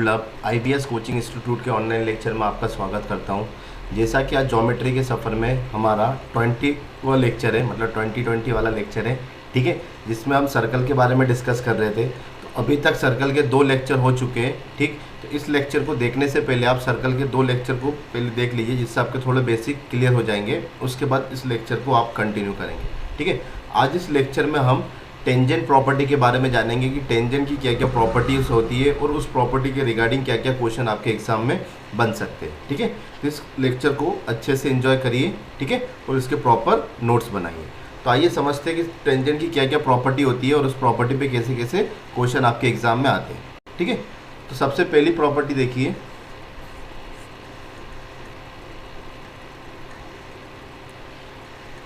दुर्लभ IBS coaching institute के online lecture में आपका स्वागत करता हूं। जैसा कि आज ज्योमेट्री के सफ़र में हमारा 20वां लेक्चर है, मतलब 2020 वाला लेक्चर है, ठीक है, जिसमें हम सर्कल के बारे में डिस्कस कर रहे थे। तो अभी तक सर्कल के 2 लेक्चर हो चुके हैं, ठीक। तो इस लेक्चर को देखने से पहले आप सर्कल के 2 लेक्चर को पहले देख लीजिए, जिससे आपके थोड़े बेसिक क्लियर हो जाएंगे। उसके बाद इस लेक्चर को आप कंटिन्यू करेंगे, ठीक है। आज इस लेक्चर में हम टेंजेंट प्रॉपर्टी के बारे में जानेंगे कि टेंजेंट की क्या क्या प्रॉपर्टीज होती है और उस प्रॉपर्टी के रिगार्डिंग क्या क्या क्वेश्चन आपके एग्जाम में बन सकते हैं, ठीक है। तो इस लेक्चर को अच्छे से एंजॉय करिए, ठीक है, और इसके प्रॉपर नोट्स बनाइए। तो आइए समझते हैं कि टेंजेंट की क्या क्या प्रॉपर्टी होती है और उस प्रॉपर्टी पे कैसे कैसे क्वेश्चन आपके एग्जाम में आते हैं, ठीक है। तो सबसे पहली प्रॉपर्टी देखिए,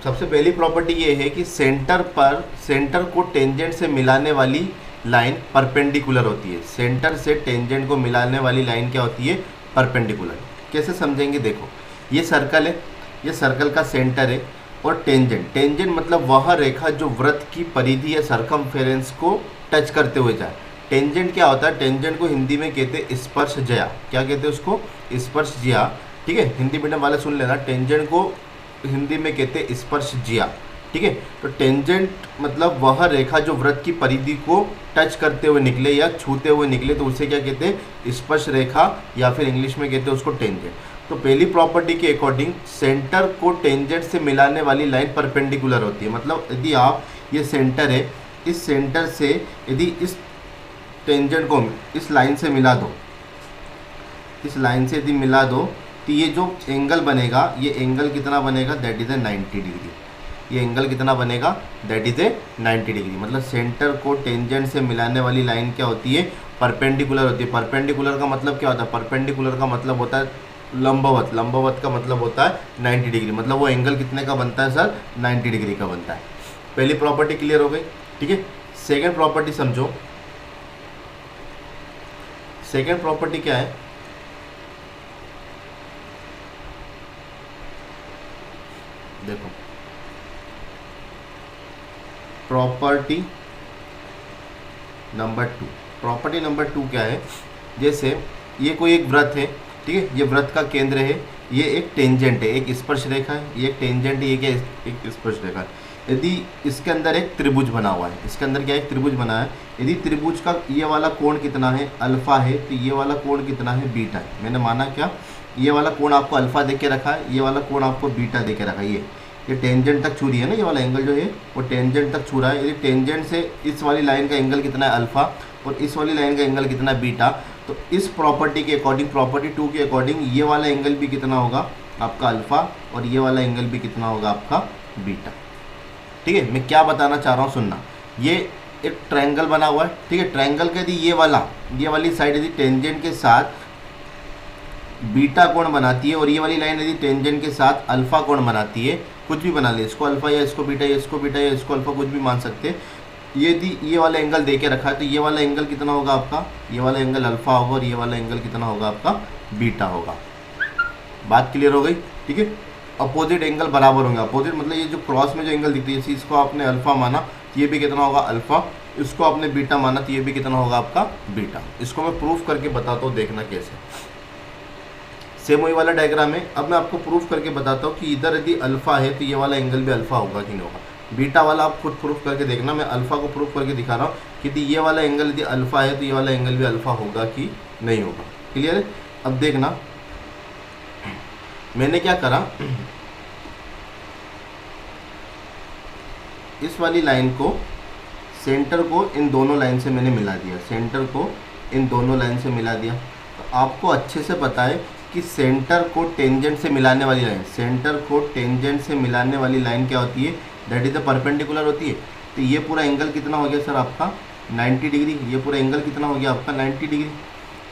सबसे पहली प्रॉपर्टी ये है कि सेंटर को टेंजेंट से मिलाने वाली लाइन परपेंडिकुलर होती है। सेंटर से टेंजेंट को मिलाने वाली लाइन क्या होती है? परपेंडिकुलर। कैसे समझेंगे? देखो, ये सर्कल है, ये सर्कल का सेंटर है, और टेंजेंट मतलब वह रेखा जो वृत्त की परिधि या सरकमफेरेंस को टच करते हुए जाए। टेंजेंट क्या होता है? टेंजेंट को हिंदी में कहते हैं स्पर्शज्या। क्या कहते हैं उसको? स्पर्शज्या, ठीक है। हिंदी मीडियम वाले सुन लेना, टेंजेंट को हिंदी में कहते हैं स्पर्शज्या, ठीक है। तो टेंजेंट मतलब वह रेखा जो वृत्त की परिधि को टच करते हुए निकले या छूते हुए निकले, तो उसे क्या कहते हैं? स्पर्श रेखा, या फिर इंग्लिश में कहते हैं उसको टेंजेंट। तो पहली प्रॉपर्टी के अकॉर्डिंग सेंटर को टेंजेंट से मिलाने वाली लाइन परपेंडिकुलर होती है। मतलब यदि आप, ये सेंटर है, इस सेंटर से यदि इस टेंजेंट को इस लाइन से मिला दो, इस लाइन से यदि मिला दो, तो ये जो एंगल बनेगा, ये एंगल कितना बनेगा? That is a 90 degree. ये एंगल कितना बनेगा? That is a 90 degree. मतलब सेंटर को टेंजेंट से मिलाने वाली लाइन क्या होती है? परपेंडिकुलर होती है। परपेंडिकुलर का मतलब क्या होता है? परपेंडिकुलर का मतलब होता है लंबवत। लंबवत का मतलब होता है 90 डिग्री। मतलब वो एंगल कितने का बनता है सर? 90 डिग्री का बनता है। पहली प्रॉपर्टी क्लियर हो गई, ठीक है। सेकेंड प्रॉपर्टी समझो। सेकेंड प्रॉपर्टी क्या है? देखो, प्रॉपर्टी नंबर 2। प्रॉपर्टी नंबर 2 क्या है? जैसे ये कोई एक वृत्त है, ठीक है, ये वृत्त का केंद्र है, ये एक टेंजेंट है, एक स्पर्श रेखा है, ये एक टेंजेंट है, ये क्या है? एक स्पर्श रेखा है। यदि इसके अंदर एक त्रिभुज बना हुआ है, इसके अंदर क्या एक त्रिभुज बना है, यदि त्रिभुज का ये वाला कोण कितना है? अल्फा है, तो ये वाला कोण कितना है? बीटा है। मैंने माना क्या? ये वाला कोण आपको अल्फा दे के रखा है, ये वाला कोण आपको बीटा दे के रखा है। ये टेंजेंट तक छू रही है ना, ये वाला एंगल जो है वो टेंजेंट तक छू रहा है। यदि टेंजेंट से इस वाली लाइन का एंगल कितना है? अल्फा, और इस वाली लाइन का एंगल कितना है? बीटा। तो इस प्रॉपर्टी के अकॉर्डिंग, प्रॉपर्टी 2 के अकॉर्डिंग, ये वाला एंगल भी कितना होगा? आपका अल्फा, और ये वाला एंगल भी कितना होगा? आपका बीटा, ठीक है। मैं क्या बताना चाह रहा हूँ सुनना। ये एक ट्रायंगल बना हुआ है, ठीक है। ट्रायंगल का यदि ये वाली साइड यदि टेंजेंट के साथ बीटा कोण बनाती है, और ये वाली लाइन यदि टेंजेंट के साथ अल्फा कोण बनाती है, कुछ भी बना ले, इसको अल्फा या इसको बीटा, या इसको बीटा या इसको अल्फा, कुछ भी मान सकते हैं। यदि ये वाला एंगल दे के रखा है, तो ये वाला एंगल कितना होगा आपका? ये वाला एंगल अल्फा होगा, और ये वाला एंगल कितना होगा? आपका बीटा होगा। बात क्लियर हो गई, ठीक है। अपोजिट एंगल बराबर होंगे। अपोजिट मतलब ये जो क्रॉस में जो एंगल दिखती है, इसको आपने अल्फा माना, तो ये भी कितना होगा? अल्फा। इसको आपने बीटा माना, तो ये भी कितना होगा? आपका बीटा। इसको मैं प्रूफ करके बताता हूँ, देखना कैसे। सेम वही वाला डायग्राम है। अब मैं आपको प्रूफ करके बताता हूँ कि इधर यदि अल्फा है, तो ये वाला एंगल भी अल्फा होगा कि नहीं होगा। बीटा वाला आप खुद प्रूफ करके देखना, मैं अल्फा को प्रूफ करके दिखा रहा हूँ कि ये वाला एंगल यदि अल्फा है, तो ये वाला एंगल भी अल्फा होगा कि नहीं होगा। क्लियर है? अब देखना, मैंने क्या करा, इस वाली लाइन को, सेंटर को इन दोनों लाइन से मैंने मिला दिया, सेंटर को इन दोनों लाइन से मिला दिया। तो आपको अच्छे से पता है कि सेंटर को टेंजेंट से मिलाने वाली लाइन, सेंटर को टेंजेंट से मिलाने वाली लाइन क्या होती है? दैट इज द परपेंडिकुलर होती है। तो ये पूरा एंगल कितना हो गया सर? आपका 90 डिग्री। ये पूरा एंगल कितना हो गया? आपका 90 डिग्री,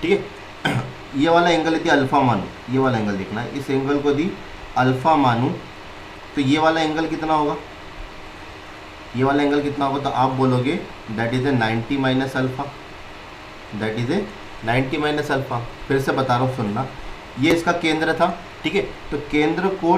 ठीक है। ये वाला एंगल यदि अल्फा मानूँ, ये वाला एंगल देखना है, इस एंगल को यदि अल्फा मानूँ, तो ये वाला एंगल कितना होगा? ये वाला एंगल कितना होगा? तो आप बोलोगे that is A 90 minus alpha, that is A 90 minus alpha. फिर से बता रहा हूँ, सुनना। ये इसका केंद्र था, ठीक है। तो केंद्र को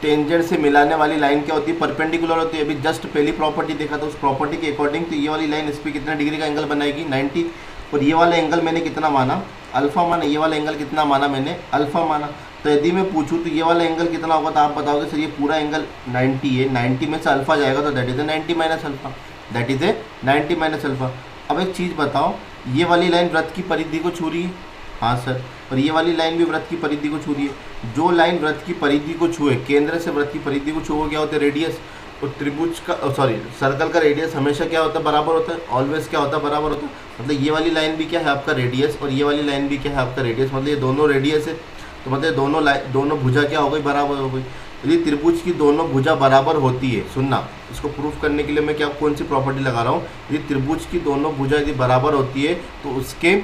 टेंजेंट से मिलाने वाली लाइन क्या होती है? परपेंडिकुलर होती है। अभी जस्ट पहली प्रॉपर्टी देखा था, उस प्रॉपर्टी के अकॉर्डिंग तो ये वाली लाइन इस पर कितना डिग्री का एंगल बनाएगी? 90। और ये वाला एंगल मैंने कितना माना, अल्फा माना, ये वाला एंगल कितना माना मैंने, अल्फा माना। तो यदि मैं पूछूं तो ये वाला एंगल कितना होगा, तो आप बताओगे सर ये पूरा एंगल 90 है, 90 में से अल्फा जाएगा तो that is A 90 minus alpha, that is A 90 minus alpha. अब एक चीज़ बताओ, ये वाली लाइन वृत्त की परिधि को छू रही है, हाँ सर, और ये वाली लाइन भी वृत्त की परिधि को छू रही है। जो लाइन वृत्त की परिधि को छुए, केंद्र से वृत्त की परिधि को छुए, क्या होता है, रेडियस। और त्रिभुज का सॉरी सर्कल का रेडियस हमेशा क्या होता है, बराबर होता है, ऑलवेज क्या होता है, बराबर होता है। मतलब ये वाली लाइन भी क्या है आपका रेडियस, और ये वाली लाइन भी क्या है आपका रेडियस, मतलब ये दोनों रेडियस है, तो मतलब दोनों भुजा क्या हो गई, बराबर हो गई। यदि त्रिभुज की दोनों भुजा बराबर होती है, सुनना, इसको प्रूफ करने के लिए मैं क्या कौन सी प्रॉपर्टी लगा रहा हूँ, यदि त्रिभुज की दोनों भुजा यदि बराबर होती है तो उसके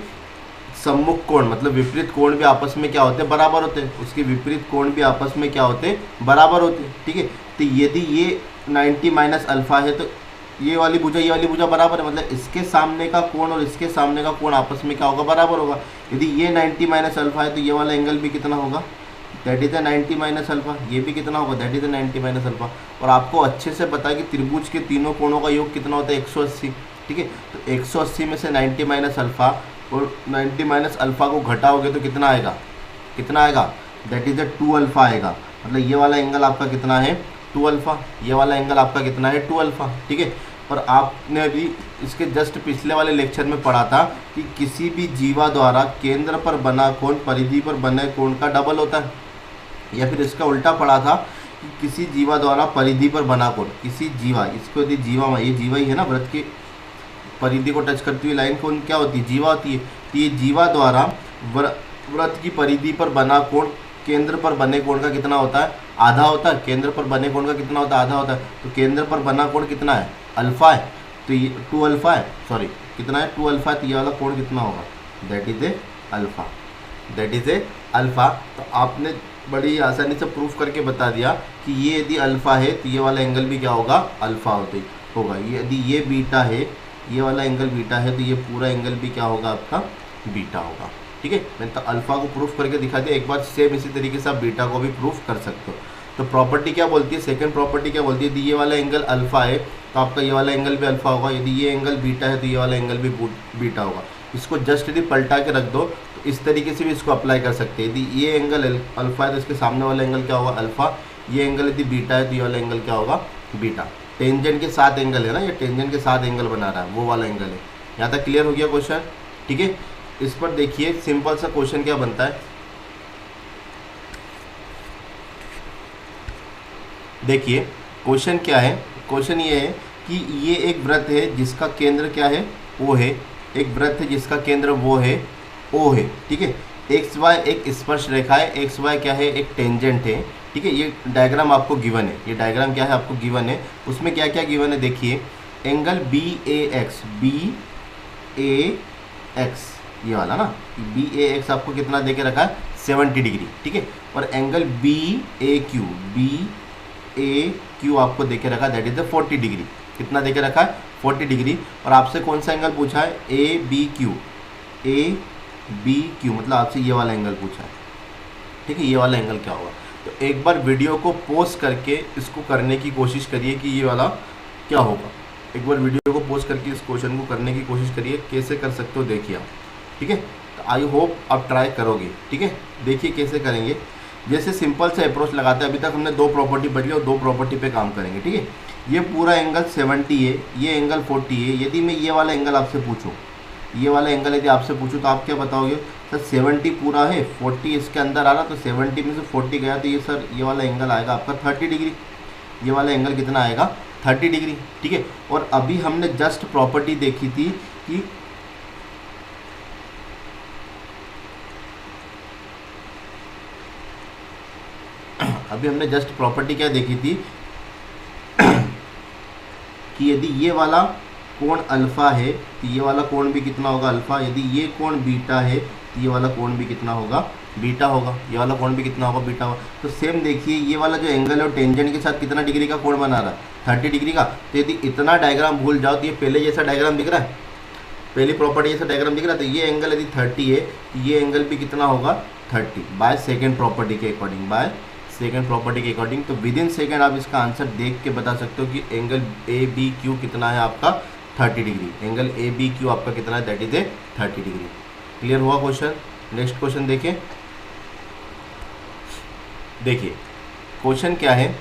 सम्मुख कोण मतलब विपरीत कोण भी आपस में क्या होते हैं, बराबर होते हैं, उसके विपरीत कोण भी आपस में क्या होते हैं, बराबर होते हैं, ठीक है। तो यदि ये 90 माइनस अल्फा है तो ये वाली भुजा बराबर है, मतलब इसके सामने का कोण और इसके सामने का कोण आपस में क्या होगा, बराबर होगा। यदि ये 90 माइनस अल्फा है तो ये वाला एंगल भी कितना होगा, that is the 90 minus alpha, ये भी कितना होगा, that is the 90 minus alpha. और आपको अच्छे से पता है कि त्रिभुज के तीनों कोणों का योग कितना होता है, 180, ठीक है। तो 180 में से 90 माइनस अल्फा और 90 माइनस अल्फा को घटाओगे तो कितना आएगा, दैट इज द 2 अल्फा आएगा। मतलब ये वाला एंगल आपका कितना है, 2 अल्फा, ये वाला एंगल आपका कितना है, 2 अल्फा, ठीक है। और आपने अभी इसके जस्ट पिछले वाले लेक्चर में पढ़ा था कि किसी भी जीवा द्वारा केंद्र पर बना कोण परिधि पर बने कोण का डबल होता है, या फिर इसका उल्टा पढ़ा था कि किसी जीवा द्वारा परिधि पर बना कोण, किसी जीवा, इसको यदि जीवा, ये जीवा ही है ना, वृत्त की परिधि को टच करती हुई लाइन कौन क्या होती है, जीवा होती है। तो ये जीवा द्वारा वृत्त की परिधि पर बना कोण केंद्र पर बने कोण का कितना होता है, आधा होता है। केंद्र पर बने कोण का कितना होता है, आधा होता है। तो केंद्र पर बना कोण कितना है, अल्फा है, तो ये 2 अल्फा है, सॉरी कितना है, 2 अल्फा है। तो ये वाला कोण कितना होगा, that is A alpha, that is A alpha. तो आपने बड़ी आसानी से प्रूफ करके बता दिया कि ये यदि अल्फा है तो ये वाला एंगल भी क्या होगा, अल्फा होगा। यदि ये बीटा है, ये वाला एंगल बीटा है, तो ये पूरा एंगल भी क्या होगा, आपका बीटा होगा, ठीक है। मैंने तो अल्फा को प्रूफ करके दिखा दिया, एक बार सेम इसी तरीके से आप बीटा को भी प्रूफ कर सकते हो। तो प्रॉपर्टी क्या बोलती है, सेकंड प्रॉपर्टी क्या बोलती है, यदि ये वाला एंगल अल्फा है तो आपका ये वाला एंगल भी अल्फा होगा। यदि ये एंगल बीटा है तो ये वाला एंगल भी बीटा होगा। इसको जस्ट यदि पलटा के रख दो तो इस तरीके से भी इसको अप्लाई कर सकते हैं। यदि ये एंगल अल्फा है तो इसके सामने वाला एंगल क्या होगा, अल्फा। ये एंगल यदि बीटा है तो ये वाला एंगल क्या होगा, बीटा। टेंजेंट के साथ एंगल है ना, ये टेंजेंट के साथ एंगल बना रहा है, वो वाला एंगल है। यहाँ तक क्लियर हो गया क्वेश्चन, ठीक है। इस पर देखिए सिंपल सा क्वेश्चन क्या बनता है, देखिए क्वेश्चन क्या है। क्वेश्चन ये है कि ये एक वृत्त है जिसका केंद्र क्या है, O है। एक वृत्त है जिसका केंद्र वो है, O है, ठीक है। एक्स वाई एक स्पर्श रेखा है, एक्स वाई क्या है, एक टेंजेंट है, ठीक है। ये डायग्राम आपको गिवन है, ये डायग्राम क्या है आपको गिवन है। उसमें क्या क्या गिवन है देखिए, एंगल BAX, BAX ये वाला ना, BAX आपको कितना देके रखा है, 70 डिग्री, ठीक है। और एंगल BAQ, BAQ आपको देके रखा है, दैट इज 40 डिग्री। कितना देके रखा है, 40 डिग्री। और आपसे कौन सा एंगल पूछा है, ABQ, ABQ मतलब आपसे ये वाला एंगल पूछा है, ठीक है। ये वाला एंगल क्या होगा, तो एक बार वीडियो को पॉज करके इसको करने की कोशिश करिए कि ये वाला क्या होगा। एक बार वीडियो को पॉज करके इस क्वेश्चन को करने की कोशिश करिए, कैसे कर सकते हो देखिए आप, ठीक है। तो आई होप आप ट्राई करोगे, ठीक है। देखिए कैसे करेंगे, जैसे सिंपल से अप्रोच लगाते हैं। अभी तक हमने 2 प्रॉपर्टी बदली और 2 प्रॉपर्टी पे काम करेंगे, ठीक है। ये पूरा एंगल 70 है, ये एंगल 40 है। यदि मैं ये वाला एंगल आपसे पूछूं, ये वाला एंगल यदि आपसे पूछूं तो आप क्या बताओगे, सर 70 पूरा है, 40 इसके अंदर आ रहा, तो 70 में से 40 गया तो ये सर ये वाला एंगल आएगा आपका 30 डिग्री। ये वाला एंगल कितना आएगा, 30 डिग्री, ठीक है। और अभी हमने जस्ट प्रॉपर्टी देखी थी कि क्या देखी थी कि यदि ये वाला कोण अल्फा है तो ये वाला कोण भी कितना होगा, अल्फा। यदि ये कोण बीटा है तो ये वाला कोण भी कितना होगा, बीटा होगा। ये वाला कोण भी कितना होगा, बीटा होगा। तो सेम देखिए ये वाला जो एंगल है वो टेंजेंट के साथ कितना डिग्री का कोण बना रहा है, 30 डिग्री का। तो यदि इतना डायग्राम भूल जाओ तो ये पहले जैसा डायग्राम दिख रहा है, पहली प्रॉपर्टी जैसा डायग्राम दिख रहा है, तो ये एंगल यदि 30 है तो ये एंगल भी कितना होगा, 30 बाय सेकेंड प्रॉपर्टी के अकॉर्डिंग, बाय सेकेंड प्रॉपर्टी के अकॉर्डिंग। तो विद इन सेकेंड आप इसका आंसर देख के बता सकते हो कि एंगल ABQ कितना है आपका, 30 degree. Angle A B Q आपका कितना है, that is A 30 degree. Clear हुआ क्वेश्चन। नेक्स्ट क्वेश्चन देखिए। देखिए क्वेश्चन क्या है,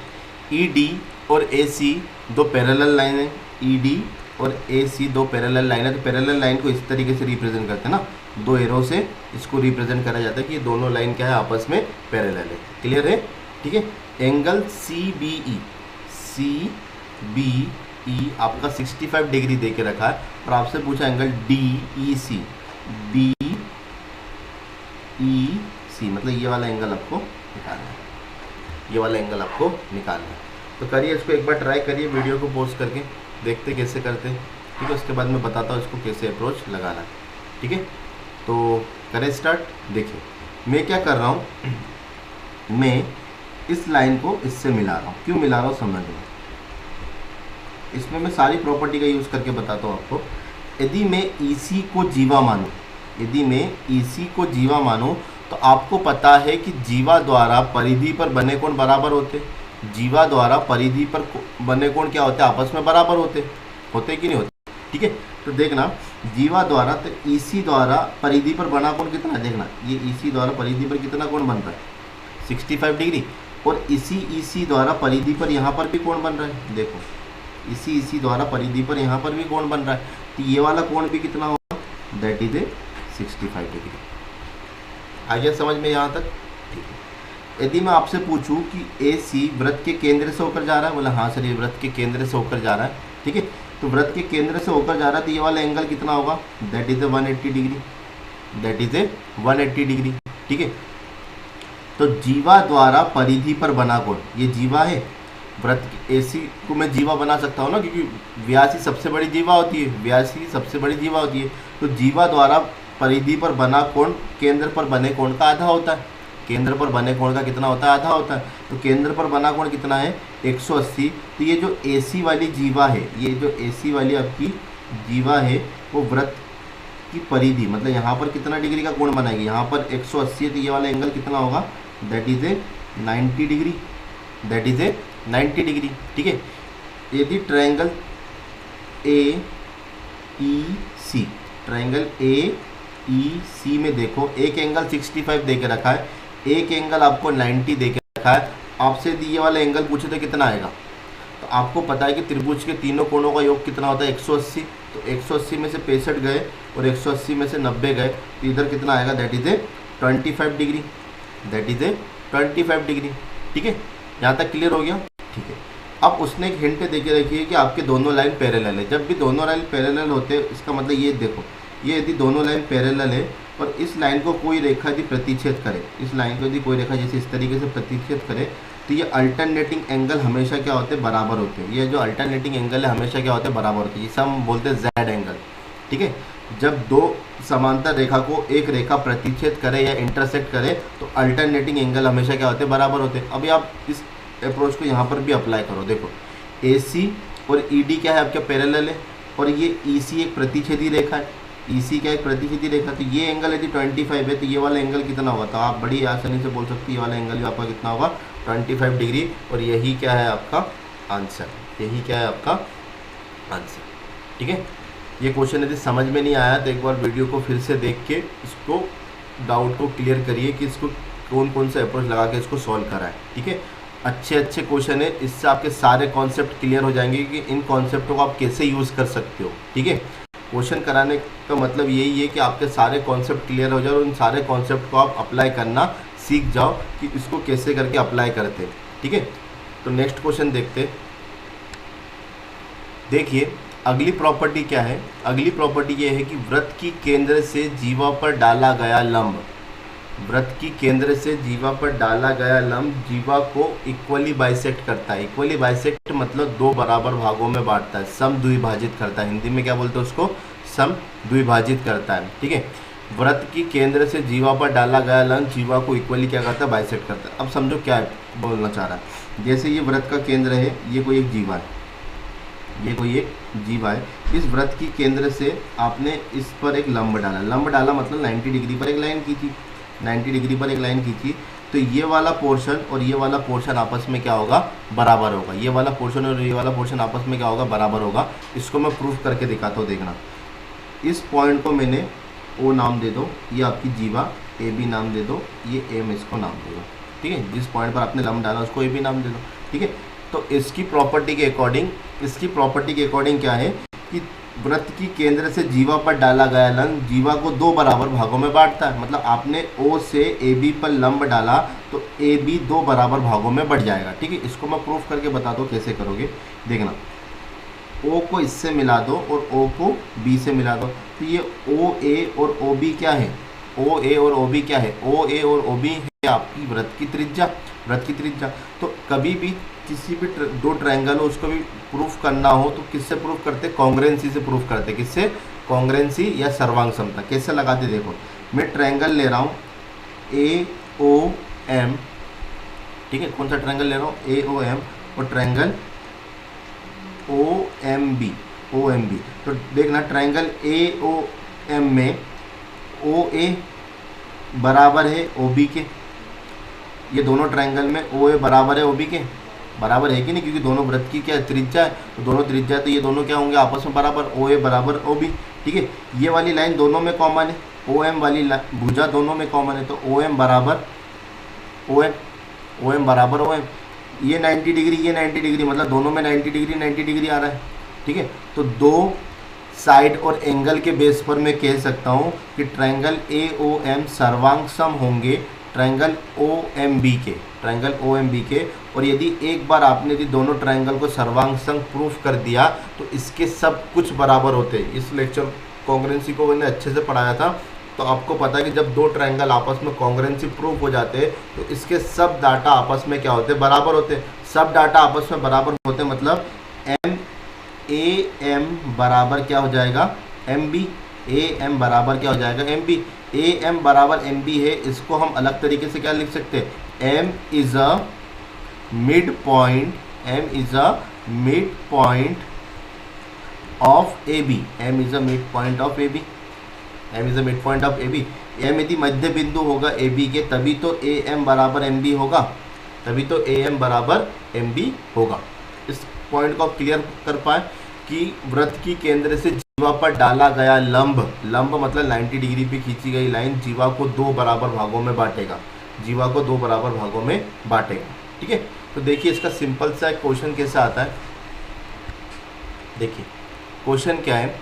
ई डी और ए सी दो पैरेलल लाइन है, ई डी और ए सी दो पैरेलल लाइन है। तो पैरेलल लाइन को इस तरीके से रिप्रेजेंट करते हैं ना, दो एरो से इसको रिप्रेजेंट करा जाता है कि ये दोनों लाइन क्या है, आपस में पैरेलल है। क्लियर है, ठीक है। एंगल सी बी ई आपका 65 डिग्री दे के रखा है, और आपसे पूछा एंगल डी ई सी, बी ई सी, मतलब ये वाला एंगल आपको निकालना है, ये वाला एंगल आपको निकालना है। तो करिए इसको एक बार ट्राई करिए, वीडियो को पॉज करके देखते कैसे करते हैं, ठीक है। उसके बाद मैं बताता हूँ इसको कैसे अप्रोच लगाना है, ठीक है। तो करें स्टार्ट। देखिए मैं क्या कर रहा हूँ, मैं इस लाइन को इससे मिला रहा हूँ। क्यों मिला रहा हूँ समझ लो, इसमें मैं सारी प्रॉपर्टी का यूज़ करके बताता हूँ आपको। यदि मैं EC को जीवा मानूँ, यदि मैं EC को जीवा मानूँ, तो आपको पता है कि जीवा द्वारा परिधि पर बने कोण बराबर होते। जीवा द्वारा परिधि पर बने कोण क्या होते हैं, आपस में बराबर होते कि नहीं होते, ठीक है। तो देखना जीवा द्वारा, तो EC द्वारा परिधि पर बना कोण कितना है, देखना ये EC द्वारा परिधि पर कितना कोण बन रहा है, 65 डिग्री। और इसी EC द्वारा परिधि पर यहाँ पर भी कोण बन रहा है, देखो इसी EC द्वारा परिधि पर यहाँ पर भी कोण बन रहा है। तो ये वाला कोण भी कितना होगा, दैट इज ए 65 डिग्री। आ गया समझ में यहाँ तक, ठीक है। यदि मैं आपसे पूछूं कि AC वृत्त के केंद्र से होकर जा रहा है, बोला हाँ सर ये वृत्त के केंद्र से होकर जा रहा है, ठीक है। तो वृत्त के केंद्र से होकर जा रहा है, तो ये वाला एंगल कितना होगा, that is A 180 degree, that is A 180 degree, ठीक है। तो जीवा द्वारा परिधि पर बना कोण, ये जीवा है, वृत्त AC को मैं जीवा बना सकता हूँ ना, क्योंकि व्यास ही सबसे बड़ी जीवा होती है, व्यास ही सबसे बड़ी जीवा होती है। तो जीवा द्वारा परिधि पर बना कोण केंद्र पर बने कोण का आधा होता है, केंद्र पर बने कोण का कितना होता है, आधा होता है। तो केंद्र पर बना कोण कितना है, 180। तो ये जो AC वाली जीवा है, ये जो AC वाली आपकी जीवा है, वो वृत्त की परिधि, मतलब यहाँ पर कितना डिग्री का कोण बनाएगी, यहाँ पर 180 है, तो ये वाला एंगल कितना होगा, that is A 90 degree, that is A 90 degree, ठीक है। यदि ट्रायंगल AEC, ट्रायंगल AEC में देखो, एक एंगल 65 दे के रखा है, एक एंगल आपको 90 दे के रखा है। आपसे यदि ये वाला एंगल पूछे तो कितना आएगा, तो आपको पता है कि त्रिभुज के तीनों कोणों का योग कितना होता है, 180। तो 180 में से 65 गए और 180 में से 90 गए, तो इधर कितना आएगा, that is A 25 degree, that is A 25 degree, ठीक है। यहाँ तक क्लियर हो गया, ठीक है। अब उसने एक हिंट दे के रखी है कि आपके दोनों लाइन पैरेलल है। जब भी दोनों लाइन पैरेलल होते हैं, इसका मतलब ये देखो, ये यदि दोनों लाइन पैरेलल है और इस लाइन को कोई रेखा यदि प्रतिच्छेद करे, इस लाइन को यदि कोई रेखा जैसे इस तरीके से प्रतिच्छेद करे, तो ये अल्टरनेटिंग एंगल हमेशा क्या होते हैं, बराबर होते हैं। ये जो अल्टरनेटिंग एंगल है हमेशा क्या होते हैं, बराबर होते हैं। जिसे हम बोलते हैं जेड एंगल, ठीक है। जब दो समांतर रेखा को एक रेखा प्रतिच्छेद करे या इंटरसेक्ट करे, तो अल्टरनेटिंग एंगल हमेशा क्या होते हैं, बराबर होते हैं। अभी आप इस अप्रोच को यहाँ पर भी अप्लाई करो। देखो AC और ED क्या है, आपका पैरेलल है, और ये EC एक प्रतिच्छेदी रेखा है, EC क्या है, प्रतिच्छेदी रेखा। तो ये एंगल यदि 25 है, तो ये वाला एंगल कितना होगा, तो आप बड़ी आसानी से बोल सकते हैं ये वाला एंगल भी आपका कितना होगा, 25 डिग्री। और यही क्या है आपका आंसर, यही क्या है आपका आंसर, ठीक है। ये क्वेश्चन यदि समझ में नहीं आया तो एक बार वीडियो को फिर से देख के इसको डाउट को क्लियर करिए कि इसको कौन कौन से अप्रोच लगा के इसको सॉल्व करा है, ठीक है। अच्छे क्वेश्चन है, इससे आपके सारे कॉन्सेप्ट क्लियर हो जाएंगे कि इन कॉन्सेप्टों को आप कैसे यूज़ कर सकते हो, ठीक है। क्वेश्चन कराने का मतलब यही है कि आपके सारे कॉन्सेप्ट क्लियर हो जाए और उन सारे कॉन्सेप्ट को आप अप्लाई करना सीख जाओ कि इसको कैसे करके अप्लाई करते हैं, ठीक है। तो नेक्स्ट क्वेश्चन देखते हैं। देखिए अगली प्रॉपर्टी क्या है, अगली प्रॉपर्टी ये है कि वृत्त की केंद्र से जीवा पर डाला गया लंब, वृत्त की केंद्र से जीवा पर डाला गया लंब जीवा को इक्वली बाइसेक्ट करता है। इक्वली बाइसेक्ट मतलब दो बराबर भागों में बांटता है, सम द्विभाजित करता है। हिंदी में क्या बोलते हैं उसको, सम द्विभाजित करता है, ठीक है। वृत्त की केंद्र से जीवा पर डाला गया लंब जीवा को इक्वली क्या करता है, बाइसेक्ट करता है। अब समझो क्या बोलना चाह रहा है। जैसे ये वृत्त का केंद्र है, ये कोई एक जीवा है, ये कोई एक जीवा है। इस वृत्त की केंद्र से आपने इस पर एक लंब डाला, लंब डाला मतलब 90 डिग्री पर एक लाइन की थी। 90 डिग्री पर एक लाइन खींची, तो ये वाला पोर्शन और ये वाला पोर्शन आपस में क्या होगा, बराबर होगा। ये वाला पोर्शन और ये वाला पोर्शन आपस में क्या होगा, बराबर होगा। इसको मैं प्रूफ करके दिखाता हूँ, देखना। इस पॉइंट को मैंने ओ नाम दे दो, ये आपकी जीवा, ए बी नाम दे दो, ये एम इसको नाम दे दो, ठीक है। जिस पॉइंट पर आपने लंब डाला उसको ए बी नाम दे दो, ठीक है। तो इसकी प्रॉपर्टी के अकॉर्डिंग क्या है कि वृत्त की केंद्र से जीवा पर डाला गया लंब जीवा को दो बराबर भागों में बांटता है। मतलब आपने ओ से ए बी पर लंब डाला तो ए बी दो बराबर भागों में बढ़ जाएगा, ठीक है। इसको मैं प्रूफ करके बता दो कैसे करोगे, देखना। ओ को इससे मिला दो और ओ को बी से मिला दो, तो ये ओ ए और ओ बी क्या है, ओ ए और ओ बी क्या है, ओ ए और ओ बी है आपकी वृत्त की त्रिज्या। तो कभी भी किसी भी दो ट्रायंगल हो उसको भी प्रूफ करना हो तो किससे प्रूफ करते, कॉन्ग्रुएंसी से प्रूफ करते। किससे, कॉन्ग्रुएंसी या सर्वांग समता। कैसे लगाते, देखो मैं ट्रायंगल ले रहा हूँ ए ओ एम, ठीक है। कौन सा ट्रायंगल ले रहा हूँ, ए ओ एम, और ट्रायंगल ओ एम बी। तो देखना ट्रायंगल ए ओ एम में ओ ए बराबर है ओ बी के, ये दोनों ट्रायंगल में ओ ए बराबर है ओ बी के, बराबर है कि नहीं, क्योंकि दोनों वृत्त की क्या त्रिज्या है, तो दोनों त्रिज्या है तो ये दोनों क्या होंगे आपस में बराबर, ओ ए बराबर ओ बी, ठीक है। ये वाली लाइन दोनों में कॉमन है, ओ एम वाली भुजा दोनों में कॉमन है, तो ओ एम बराबर ओ एम बराबर ओ एम। ये 90 डिग्री, ये 90 डिग्री, मतलब दोनों में 90 डिग्री आ रहा है, ठीक है। तो दो साइड और एंगल के बेस पर मैं कह सकता हूँ कि ट्रायंगल ए ओ एम सर्वांग सम होंगे ट्रायंगल ओ एम बी के। और यदि एक बार आपने यदि दोनों ट्रायंगल को सर्वांग सम प्रूफ कर दिया तो इसके सब कुछ बराबर होते हैं। इस लेक्चर कॉन्ग्रुएंसी को मैंने अच्छे से पढ़ाया था, तो आपको पता है कि जब दो ट्रायंगल आपस में कॉन्ग्रुएंसी प्रूफ हो जाते हैं तो इसके सब डाटा आपस में क्या होते हैं, बराबर होते हैं। सब डाटा आपस में बराबर होते हैं, मतलब एम ए एम बराबर क्या हो जाएगा, एम बी। ए एम बराबर क्या हो जाएगा, एम बी। ए एम बराबर एम बी है, इसको हम अलग तरीके से क्या लिख सकते हैं, M is a mid point of A B. M is a mid point of A B. M यदि मध्य बिंदु होगा ए बी के, तभी तो ए एम बराबर एम बी होगा। इस पॉइंट को आप क्लियर कर पाए कि वृत्त की केंद्र से जीवा पर डाला गया लंब मतलब 90 डिग्री पे खींची गई लाइन जीवा को दो बराबर भागों में बांटेगा, ठीक है। तो देखिए इसका सिंपल सा एक क्वेश्चन कैसे आता है, देखिए क्वेश्चन क्या है,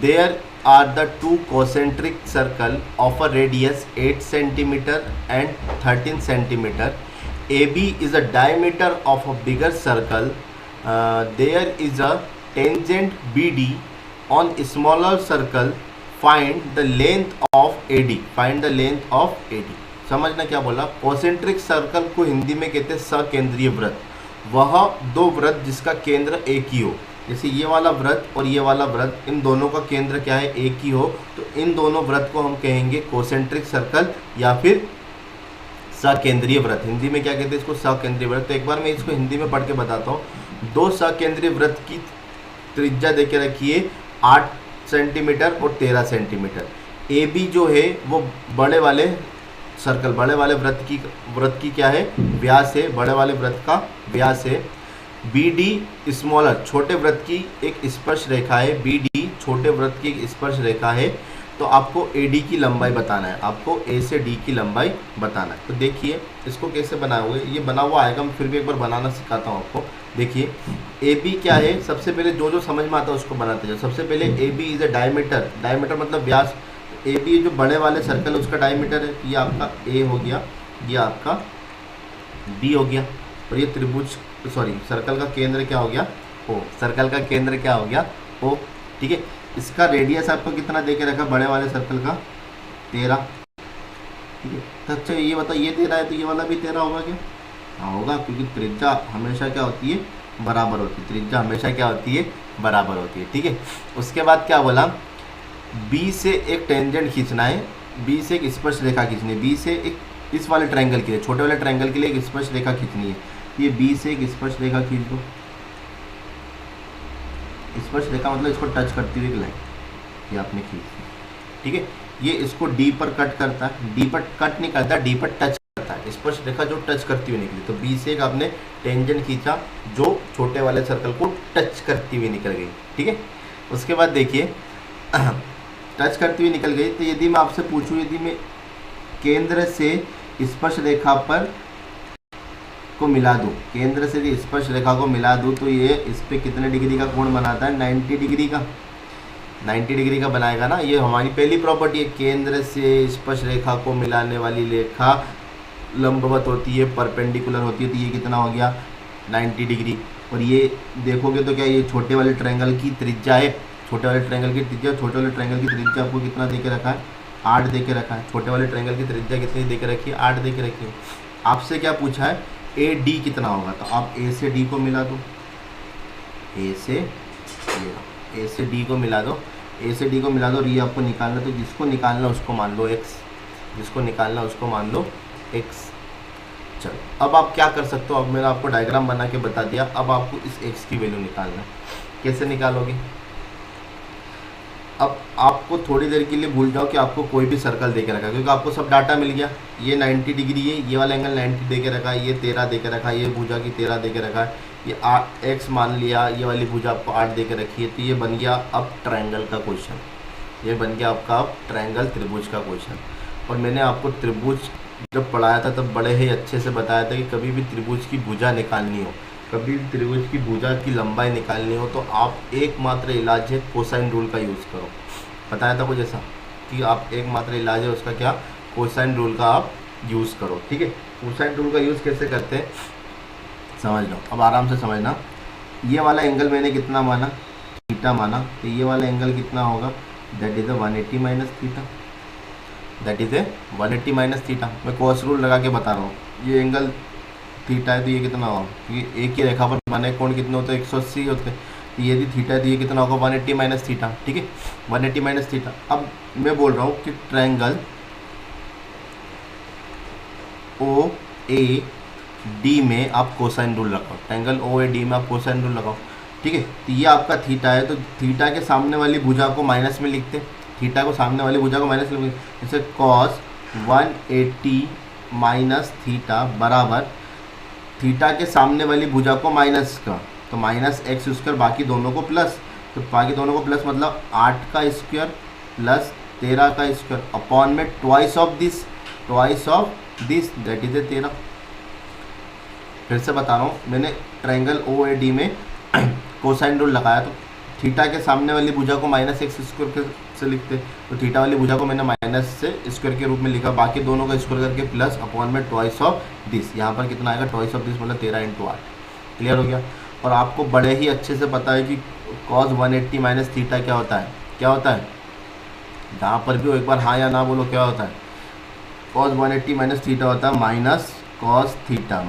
there are the two concentric circle of a radius 8 centimetre and 13 centimetre. AB is a diameter of a bigger circle. There is a tangent BD on a smaller circle. Find the length of AD. समझना क्या बोला, concentric circle को हिंदी में कहते हैं सकेंद्रीय वृत्त। वह दो वृत्त जिसका केंद्र एक ही हो, जैसे ये वाला वृत्त और ये वाला वृत्त, इन दोनों का केंद्र क्या है, एक ही हो, तो इन दोनों वृत्त को हम कहेंगे कॉन्सेंट्रिक सर्कल या फिर सकेंद्रीय वृत्त। हिंदी में क्या कहते हैं इसको, सकेंद्रीय वृत्त। तो एक बार मैं इसको हिंदी में पढ़ के बताता हूँ। दो सकेंद्रीय वृत्त की त्रिज्या देके रखिए 8 सेंटीमीटर और 13 सेंटीमीटर। ए बी जो है वो बड़े वाले सर्कल, बड़े वाले वृत्त की क्या है, व्यास है, बड़े वाले वृत्त का व्यास है। बी डी स्मॉलर, छोटे वृत्त की एक स्पर्श रेखा है। बी डी छोटे वृत्त की एक स्पर्श रेखा है। तो आपको AD की लंबाई बताना है, आपको A से D की लंबाई बताना है। तो देखिए इसको कैसे बनाओगे, ये बना हुआ आएगा, मैं फिर भी एक बार बनाना सिखाता हूँ आपको। देखिए AB क्या है, सबसे पहले जो समझ में आता है उसको बनाते हैं। सबसे पहले AB इज अ डायमीटर मतलब व्यास। AB जो बड़े वाले सर्कल है उसका डायमीटर है, ये आपका A हो गया, ये आपका B हो गया, और ये त्रिभुज सर्कल का केंद्र क्या हो गया, O, ठीक है। इसका रेडियस आपको कितना देके रखा, बड़े वाले सर्कल का 13, ठीक है। तो अच्छा ये बताओ, ये 13 है तो ये वाला भी 13 होगा क्या, हाँ होगा, क्योंकि त्रिज्या हमेशा क्या होती है, बराबर होती है, ठीक है। उसके बाद क्या बोला, बी से एक टेंजेंट खींचना है, बी से एक स्पर्श रेखा खींचनी है, बी से एक इस वाले ट्रायंगल के लिए, छोटे वाले ट्रायंगल के लिए एक स्पर्श रेखा खींचनी है। ये बी से एक स्पर्श रेखा खींच दो, स्पर्श रेखा मतलब इसको टच करती हुई एक लाइन, ये आपने खींच दी, ठीक है। ये इसको डी पर कट करता है, डी पर कट नहीं करता, डी पर टच करता है, स्पर्श रेखा जो टच करती हुई निकली। तो बी से एक आपने टेंजेंट खींचा जो छोटे वाले सर्कल को टच करती हुई निकल गई, ठीक है। उसके बाद देखिए टच करती हुई निकल गई, तो यदि मैं आपसे पूछूं, यदि मैं केंद्र से स्पर्श रेखा पर को मिला दूं, केंद्र से यदि स्पर्श रेखा को मिला दूं, तो ये इस पे कितने डिग्री का कोण बनाता है? 90 डिग्री का, 90 डिग्री का बनाएगा ना। ये हमारी पहली प्रॉपर्टी है, केंद्र से स्पर्श रेखा को मिलाने वाली रेखा लंबवत होती है, परपेंडिकुलर होती है। तो ये कितना हो गया? 90 डिग्री। और ये देखोगे तो क्या ये छोटे वाले ट्रायंगल की त्रिज्या है, छोटे वाले ट्रायंगल की त्रिज्या, छोटे वाले ट्रायंगल की त्रिज्या आपको कितना दे के रखा है? 8 दे के रखा है। छोटे वाले ट्रायंगल की त्रिज्या कितनी दे के रखी है? 8 दे के रखी है। आपसे क्या पूछा है? ए डी कितना होगा? तो आप ए से डी को मिला दो, ए से डी को मिला दो, ए से डी को मिला दो, और ये आपको निकालना, तो जिसको निकालना उसको मान लो x, जिसको निकालना उसको मान लो x। चलो अब आप क्या कर सकते हो? अब मैंने आपको डायग्राम बना के बता दिया, अब आपको इस x की वैल्यू निकालना है। कैसे निकालोगे? अब आपको थोड़ी देर के लिए भूल जाओ कि आपको कोई भी सर्कल दे के रखा है, क्योंकि आपको सब डाटा मिल गया। ये 90 डिग्री है, ये वाला एंगल 90 दे के रखा है, ये 13 दे के रखा है, ये भुजा की 13 दे के रखा है, ये x मान लिया, ये वाली भुजा आपको 8 दे के रखी है। तो ये बन गया अब ट्रायंगल का क्वेश्चन, ये बन गया आपका अब ट्रायंगल त्रिभुज का क्वेश्चन। और मैंने आपको त्रिभुज जब पढ़ाया था तब बड़े ही अच्छे से बताया था कि कभी भी त्रिभुज की भुजा निकालनी हो, कभी भी त्रिभुज की भुजा की लंबाई निकालनी हो, तो आप एकमात्र इलाज है कोसाइन रूल का यूज़ करो। बताया था कुछ ऐसा कि आप एकमात्र इलाज है उसका क्या? कोसाइन रूल का आप यूज़ करो, ठीक है। कोसाइन रूल का यूज़ कैसे करते हैं समझ लो, अब आराम से समझना। ये वाला एंगल मैंने कितना माना? थीटा माना। तो ये वाला एंगल कितना होगा? That is 180 minus theta, that is 180 minus theta. मैं कॉस रूल लगा के बता रहा हूँ। ये एंगल थीटा है तो ये कितना होगा? क्योंकि एक ही रेखा पर बने कोण कितने होते हैं? 180 होते हैं। तो यदि थीटा है तो ये कितना होगा? 180 माइनस थीटा, ठीक है, 180 माइनस थीटा। अब मैं बोल रहा हूँ कि ट्रायंगल ओ ए डी में आप कोसाइन रूल लगाओ, ट्रायंगल ओ ए डी में आप कोसाइन रूल लगाओ, ठीक है। तो ये आपका थीटा है, तो थीटा के सामने वाली भुजा को माइनस में लिखते, थीटा को सामने वाली भुजा को माइनस में लिखते, जैसे कॉस 180 माइनस थीटा बराबर थीटा के सामने वाली भुजा को माइनस का, तो माइनस एक्स स्क्वायर, बाकी दोनों को प्लस, तो बाकी दोनों को प्लस मतलब 8 का स्क्वायर प्लस 13 का स्क्वायर अपॉन में twice of this that is 13। फिर से बता रहा हूँ, मैंने ट्रायंगल ओ ए डी में कोसाइन रूल लगाया, तो थीटा के सामने वाली भुजा को माइनस एक्स स्क्वायर से लिखते, तो थीटा वाली भुजा को मैंने माइनस से स्क्वायर के रूप में लिखा, बाकी दोनों का स्क्वायर करके प्लस अपॉन में ट्वाइस ऑफ दिस। यहाँ पर कितना आएगा? ट्वाइस ऑफ दिस मतलब 13 × 8। क्लियर हो गया। और आपको बड़े ही अच्छे से पता है कि कॉस 180 माइनस थीटा क्या होता है? क्या होता है? जहाँ पर भी हो एक बार हाँ या ना बोलो, क्या होता है? कॉस 180 माइनस थीटा होता है minus cos theta,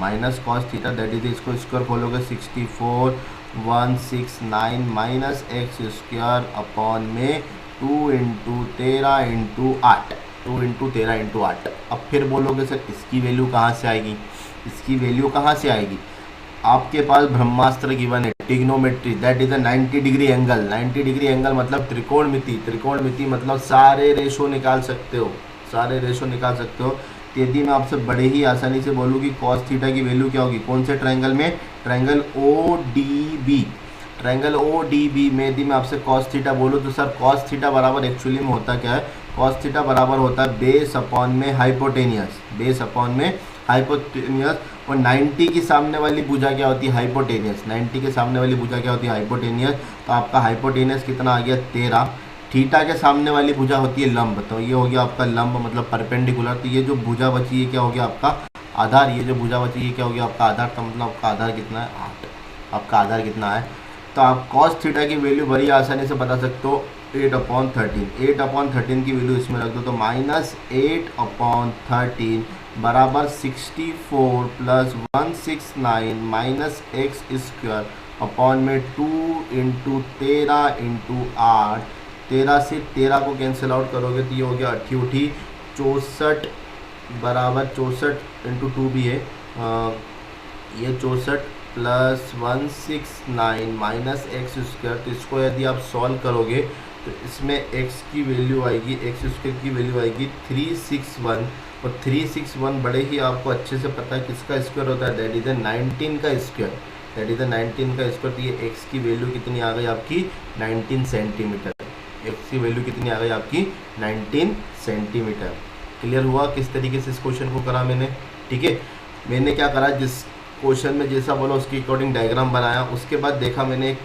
that is, इसको स्क्वायर खोलोगे 64,169 माइनस एक्स स्क्वायर अपॉन में 2 × 13 × 8, 2 × 13 × 8। अब फिर बोलोगे सर इसकी वैल्यू कहाँ से आएगी? इसकी वैल्यू कहाँ से आएगी? आपके पास ब्रह्मास्त्र गिवन है, trigonometry, that is a 90 degree angle. 90 degree angle मतलब त्रिकोणमिति मतलब सारे रेशो निकाल सकते हो, सारे रेशो निकाल सकते हो। तो यदि मैं आपसे बड़े ही आसानी से बोलूँ कि कॉस थीटा की वैल्यू क्या होगी? कौन से ट्रायंगल में? Triangle O D B, triangle O D B में यदि मैं आपसे कॉस थीटा बोलूँ तो सर कॉस थीटा बराबर एक्चुअली में होता क्या है? कॉस थीटा बराबर होता है बेस अपॉन में हाइपोटेनियस, बेस अपॉन में हाइपोटेनियस। और 90 की सामने वाली भुजा क्या होती है? हाइपोटेनियस। 90 के सामने वाली भुजा क्या होती है? हाइपोटेनियस। तो आपका हाइपोटेनियस कितना आ गया? 13। थीटा के सामने वाली भुजा होती है लंब, तो ये हो गया आपका लंब मतलब परपेंडिकुलर। तो ये जो भुजा बची है क्या हो गया? आपका आधार। ये जो भुजा बची है क्या हो गया? आपका आधार। तो मतलब आपका आधार कितना है? 8। आपका आधार कितना है? तो आप कॉस थीटा की वैल्यू बड़ी आसानी से बता सकते हो, 8/13। 8/13 की वैल्यू इसमें रख दो, तो -8/13 बराबर 64 + 169 माइनस एक्स स्क्वायर अपॉन में 2 × 13 × 8। 13 से 13 को कैंसिल आउट करोगे तो ये हो गया 8 64 बराबर 64 × 2 भी है, ये 64 + 169 माइनस एक्स स्क्वायर। तो इसको यदि आप सॉल्व करोगे तो इसमें x की वैल्यू आएगी, एक्स स्क्वायर की वैल्यू आएगी 361, और 361 बड़े ही आपको अच्छे से पता है किसका स्क्वायर होता है, दैट इज द 19 का स्क्वायर, दैट इज द 19 का स्क्वायर। तो ये x की वैल्यू कितनी आ गई आपकी 19 सेंटीमीटर, x की वैल्यू कितनी आ गई आपकी 19 सेंटीमीटर। क्लियर हुआ किस तरीके से इस क्वेश्चन को करा मैंने, ठीक है। मैंने क्या करा, जिस क्वेश्चन में जैसा बोला उसके अकॉर्डिंग डायग्राम बनाया, उसके बाद देखा मैंने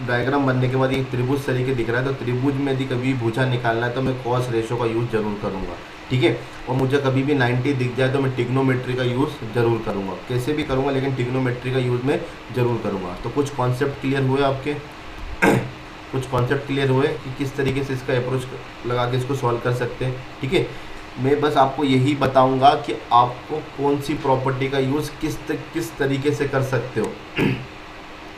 डायग्राम बनने के बाद एक त्रिभुज तरीके दिख रहा है, तो त्रिभुज में यदि कभी भुजा निकालना है तो मैं कॉस रेशो का यूज़ जरूर करूँगा, ठीक है। और मुझे कभी भी 90 दिख जाए तो मैं टिग्नोमेट्री का यूज़ जरूर करूँगा, कैसे भी करूँगा लेकिन टिग्नोमेट्री का यूज़ मैं जरूर करूँगा। तो कुछ कॉन्सेप्ट क्लियर हुए आपके कुछ कॉन्सेप्ट क्लियर हुए कि किस तरीके से इसका अप्रोच लगा के इसको सॉल्व कर सकते हैं, ठीक है। मैं बस आपको यही बताऊंगा कि आपको कौन सी प्रॉपर्टी का यूज़ किस तरीके से कर सकते हो।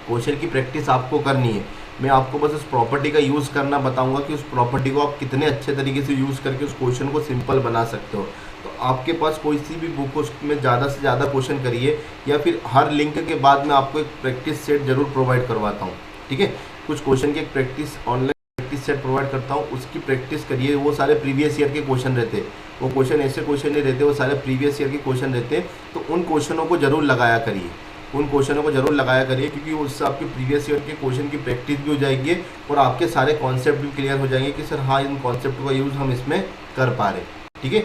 क्वेश्चन की प्रैक्टिस आपको करनी है, मैं आपको बस उस प्रॉपर्टी का यूज़ करना बताऊंगा कि उस प्रॉपर्टी को आप कितने अच्छे तरीके से यूज़ करके उस क्वेश्चन को सिंपल बना सकते हो। तो आपके पास कोई सी भी बुक हो उसमें ज़्यादा से ज़्यादा क्वेश्चन करिए, या फिर हर लिंक के बाद मैं आपको एक प्रैक्टिस सेट जरूर प्रोवाइड करवाता हूँ, ठीक है। कुछ क्वेश्चन की एक practice online practice set provide करता हूँ, उसकी प्रैक्टिस करिए। वो सारे प्रीवियस ईयर के क्वेश्चन रहते, वो क्वेश्चन ऐसे क्वेश्चन नहीं रहते, वो सारे प्रीवियस ईयर के क्वेश्चन रहते। तो उन क्वेश्चनों को जरूर लगाया करिए, उन क्वेश्चनों को जरूर लगाया करिए, क्योंकि उससे आपके प्रीवियस ईयर के क्वेश्चन की प्रैक्टिस भी हो जाएगी और आपके सारे कॉन्सेप्ट भी क्लियर हो जाएंगे कि सर हाँ इन कॉन्सेप्ट का यूज़ हम इसमें कर पा रहे, ठीक है।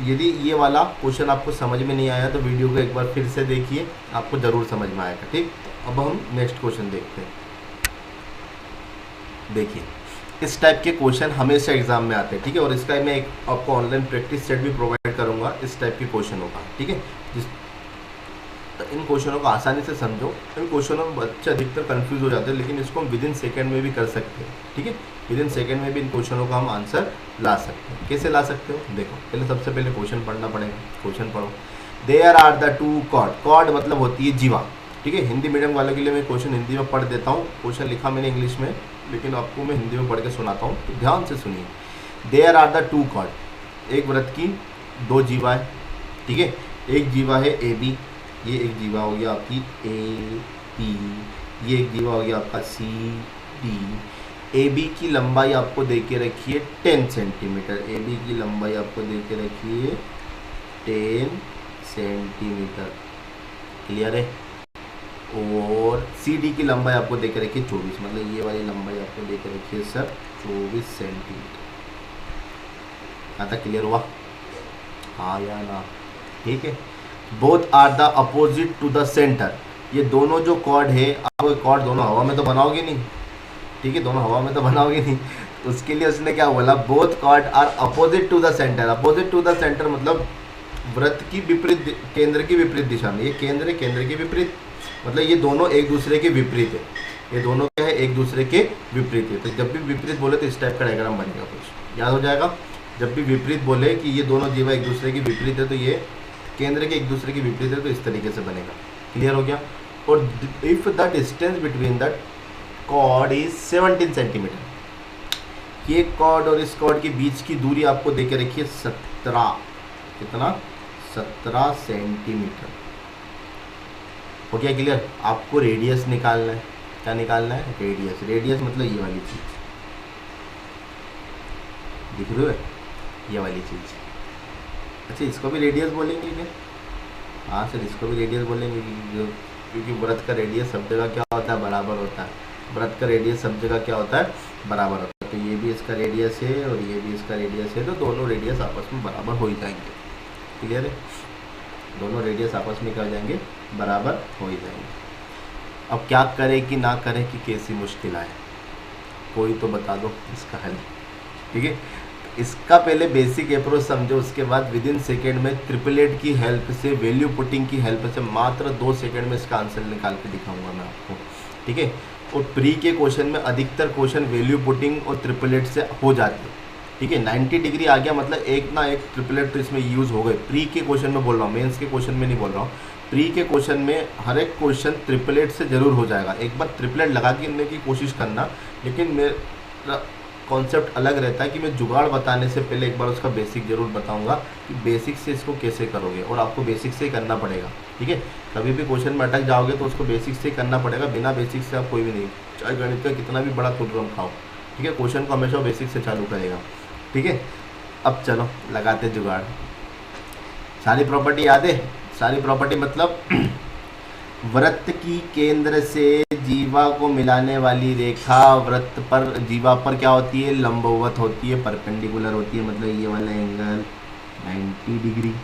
यदि ये वाला क्वेश्चन आपको समझ में नहीं आया तो वीडियो को एक बार फिर से देखिए, आपको ज़रूर समझ में आएगा, ठीक। अब हम नेक्स्ट क्वेश्चन देखते हैं। देखिए इस टाइप के क्वेश्चन हमेशा एग्जाम में आते हैं, ठीक है। और इसका मैं एक आपको ऑनलाइन प्रैक्टिस सेट भी प्रोवाइड करूंगा इस टाइप के क्वेश्चनों का, ठीक है। तो इन क्वेश्चनों को आसानी से समझो। इन क्वेश्चनों में बच्चे अधिकतर कंफ्यूज हो जाते हैं, लेकिन इसको हम विद इन सेकेंड में भी कर सकते हैं, ठीक है। विद इन सेकेंड में भी इन क्वेश्चनों का हम आंसर ला सकते हैं। कैसे ला सकते हो, देखो पहले सबसे पहले क्वेश्चन पढ़ना पड़ेगा। क्वेश्चन पढ़ो, there are the two chord, chord मतलब होती है जीवा, ठीक है। हिंदी मीडियम वालों के लिए मैं क्वेश्चन हिंदी में पढ़ देता हूँ, क्वेश्चन लिखा मैंने इंग्लिश में, लेकिन आपको मैं हिंदी में पढ़ के सुनाता हूँ, तो ध्यान से सुनिए। There are the two chord, एक व्रत की दो जीवा है, ठीक है। एक जीवा है ए बी, ये एक जीवा हो गया आपकी ए बी, ये एक जीवा हो गया आपका सी डी। ए बी की लंबाई आपको दे के रखी है 10 सेंटीमीटर, ए बी की लंबाई आपको दे के रखी है 10 सेंटीमीटर, क्लियर है। और सी डी की लंबाई आपको दे के रखी है 24, मतलब ये वाली लंबाई आपको दे के रखी है सर 24 सेंटीमीटर। यहाँ तक क्लियर हुआ, हाँ या ना, ठीक है। Both are the opposite to the centre, ये दोनों जो कॉर्ड है, आप कॉर्ड दोनों हवा में तो बनाओगे नहीं, ठीक है, दोनों हवा में तो बनाओगे नहीं, तो उसके लिए उसने क्या बोला, both chord are opposite to the centre. Opposite to the centre मतलब व्रत की विपरीत, केंद्र की विपरीत दिशा में, ये केंद्र है, केंद्र के विपरीत, मतलब ये दोनों एक दूसरे के विपरीत है, ये दोनों क्या है, एक दूसरे के विपरीत है। तो जब भी विपरीत बोले तो इस टाइप का डायग्राम बनेगा, कुछ याद हो जाएगा। जब भी विपरीत बोले कि ये दोनों जीवा एक दूसरे के विपरीत है, तो ये केंद्र के एक दूसरे के विपरीत है, तो इस तरीके से बनेगा, क्लियर हो गया। और if the distance between the chord is 17 centimetre, ये कॉर्ड और इस कॉर्ड के बीच की दूरी आपको दे के रखिए 17, कितना 17 सेंटीमीटर, हो गया क्लियर। आपको रेडियस निकालना है, क्या निकालना है, रेडियस। रेडियस मतलब ये वाली चीज दिख रही है, ये वाली चीज। अच्छा इसको भी रेडियस बोलेंगे क्या, हाँ सर इसको भी रेडियस बोलेंगे, क्योंकि व्रत का रेडियस सब जगह क्या होता है, बराबर होता है। व्रत का रेडियस सब जगह क्या होता है, बराबर होता है। तो ये भी इसका रेडियस है और ये भी इसका रेडियस है, तो दोनों रेडियस आपस में बराबर हो ही जाएंगे, क्लियर है। दोनों रेडियस आपस में क्या हो जाएंगे, बराबर हो ही जाएंगे। अब क्या करें कि ना करें कि कैसी मुश्किल आए, कोई तो बता दो इसका हल, ठीक है। इसका पहले बेसिक अप्रोच समझो, उसके बाद विद इन सेकेंड में ट्रिपलेट की हेल्प से, वैल्यू पुटिंग की हेल्प से मात्र 2 सेकेंड में इसका आंसर निकाल के दिखाऊंगा मैं आपको, ठीक है। और प्री के क्वेश्चन में अधिकतर क्वेश्चन वैल्यू पुटिंग और ट्रिपलेट से हो जाते हैं, ठीक है। 90 डिग्री आ गया मतलब एक ना एक ट्रिपलेट तो इसमें यूज़ हो गए। प्री के क्वेश्चन में बोल रहा हूँ, मेंस के क्वेश्चन में नहीं बोल रहा हूँ। प्री के क्वेश्चन में हर एक क्वेश्चन ट्रिपलेट से जरूर हो जाएगा। एक बार ट्रिपलेट लगा के की कोशिश करना, लेकिन मेरा कॉन्सेप्ट अलग रहता है कि मैं जुगाड़ बताने से पहले एक बार उसका बेसिक जरूर बताऊंगा कि बेसिक से इसको कैसे करोगे, और आपको बेसिक से ही करना पड़ेगा, ठीक है। कभी भी क्वेश्चन में अटक जाओगे तो उसको बेसिक से ही करना पड़ेगा, बिना बेसिक से आप कोई भी नहीं, चाहे गणित का कितना भी बड़ा तुर्रम खाओ, ठीक है, क्वेश्चन को हमेशा बेसिक से चालू करेगा। ठीक है, अब चलो लगाते जुगाड़। सारी प्रॉपर्टी याद है? सारी प्रॉपर्टी मतलब वृत्त की केंद्र से जीवा को मिलाने वाली रेखा वृत्त पर जीवा पर क्या होती है? लंबवत होती है, परपेंडिकुलर होती है, मतलब ये वाला एंगल 90 डिग्री।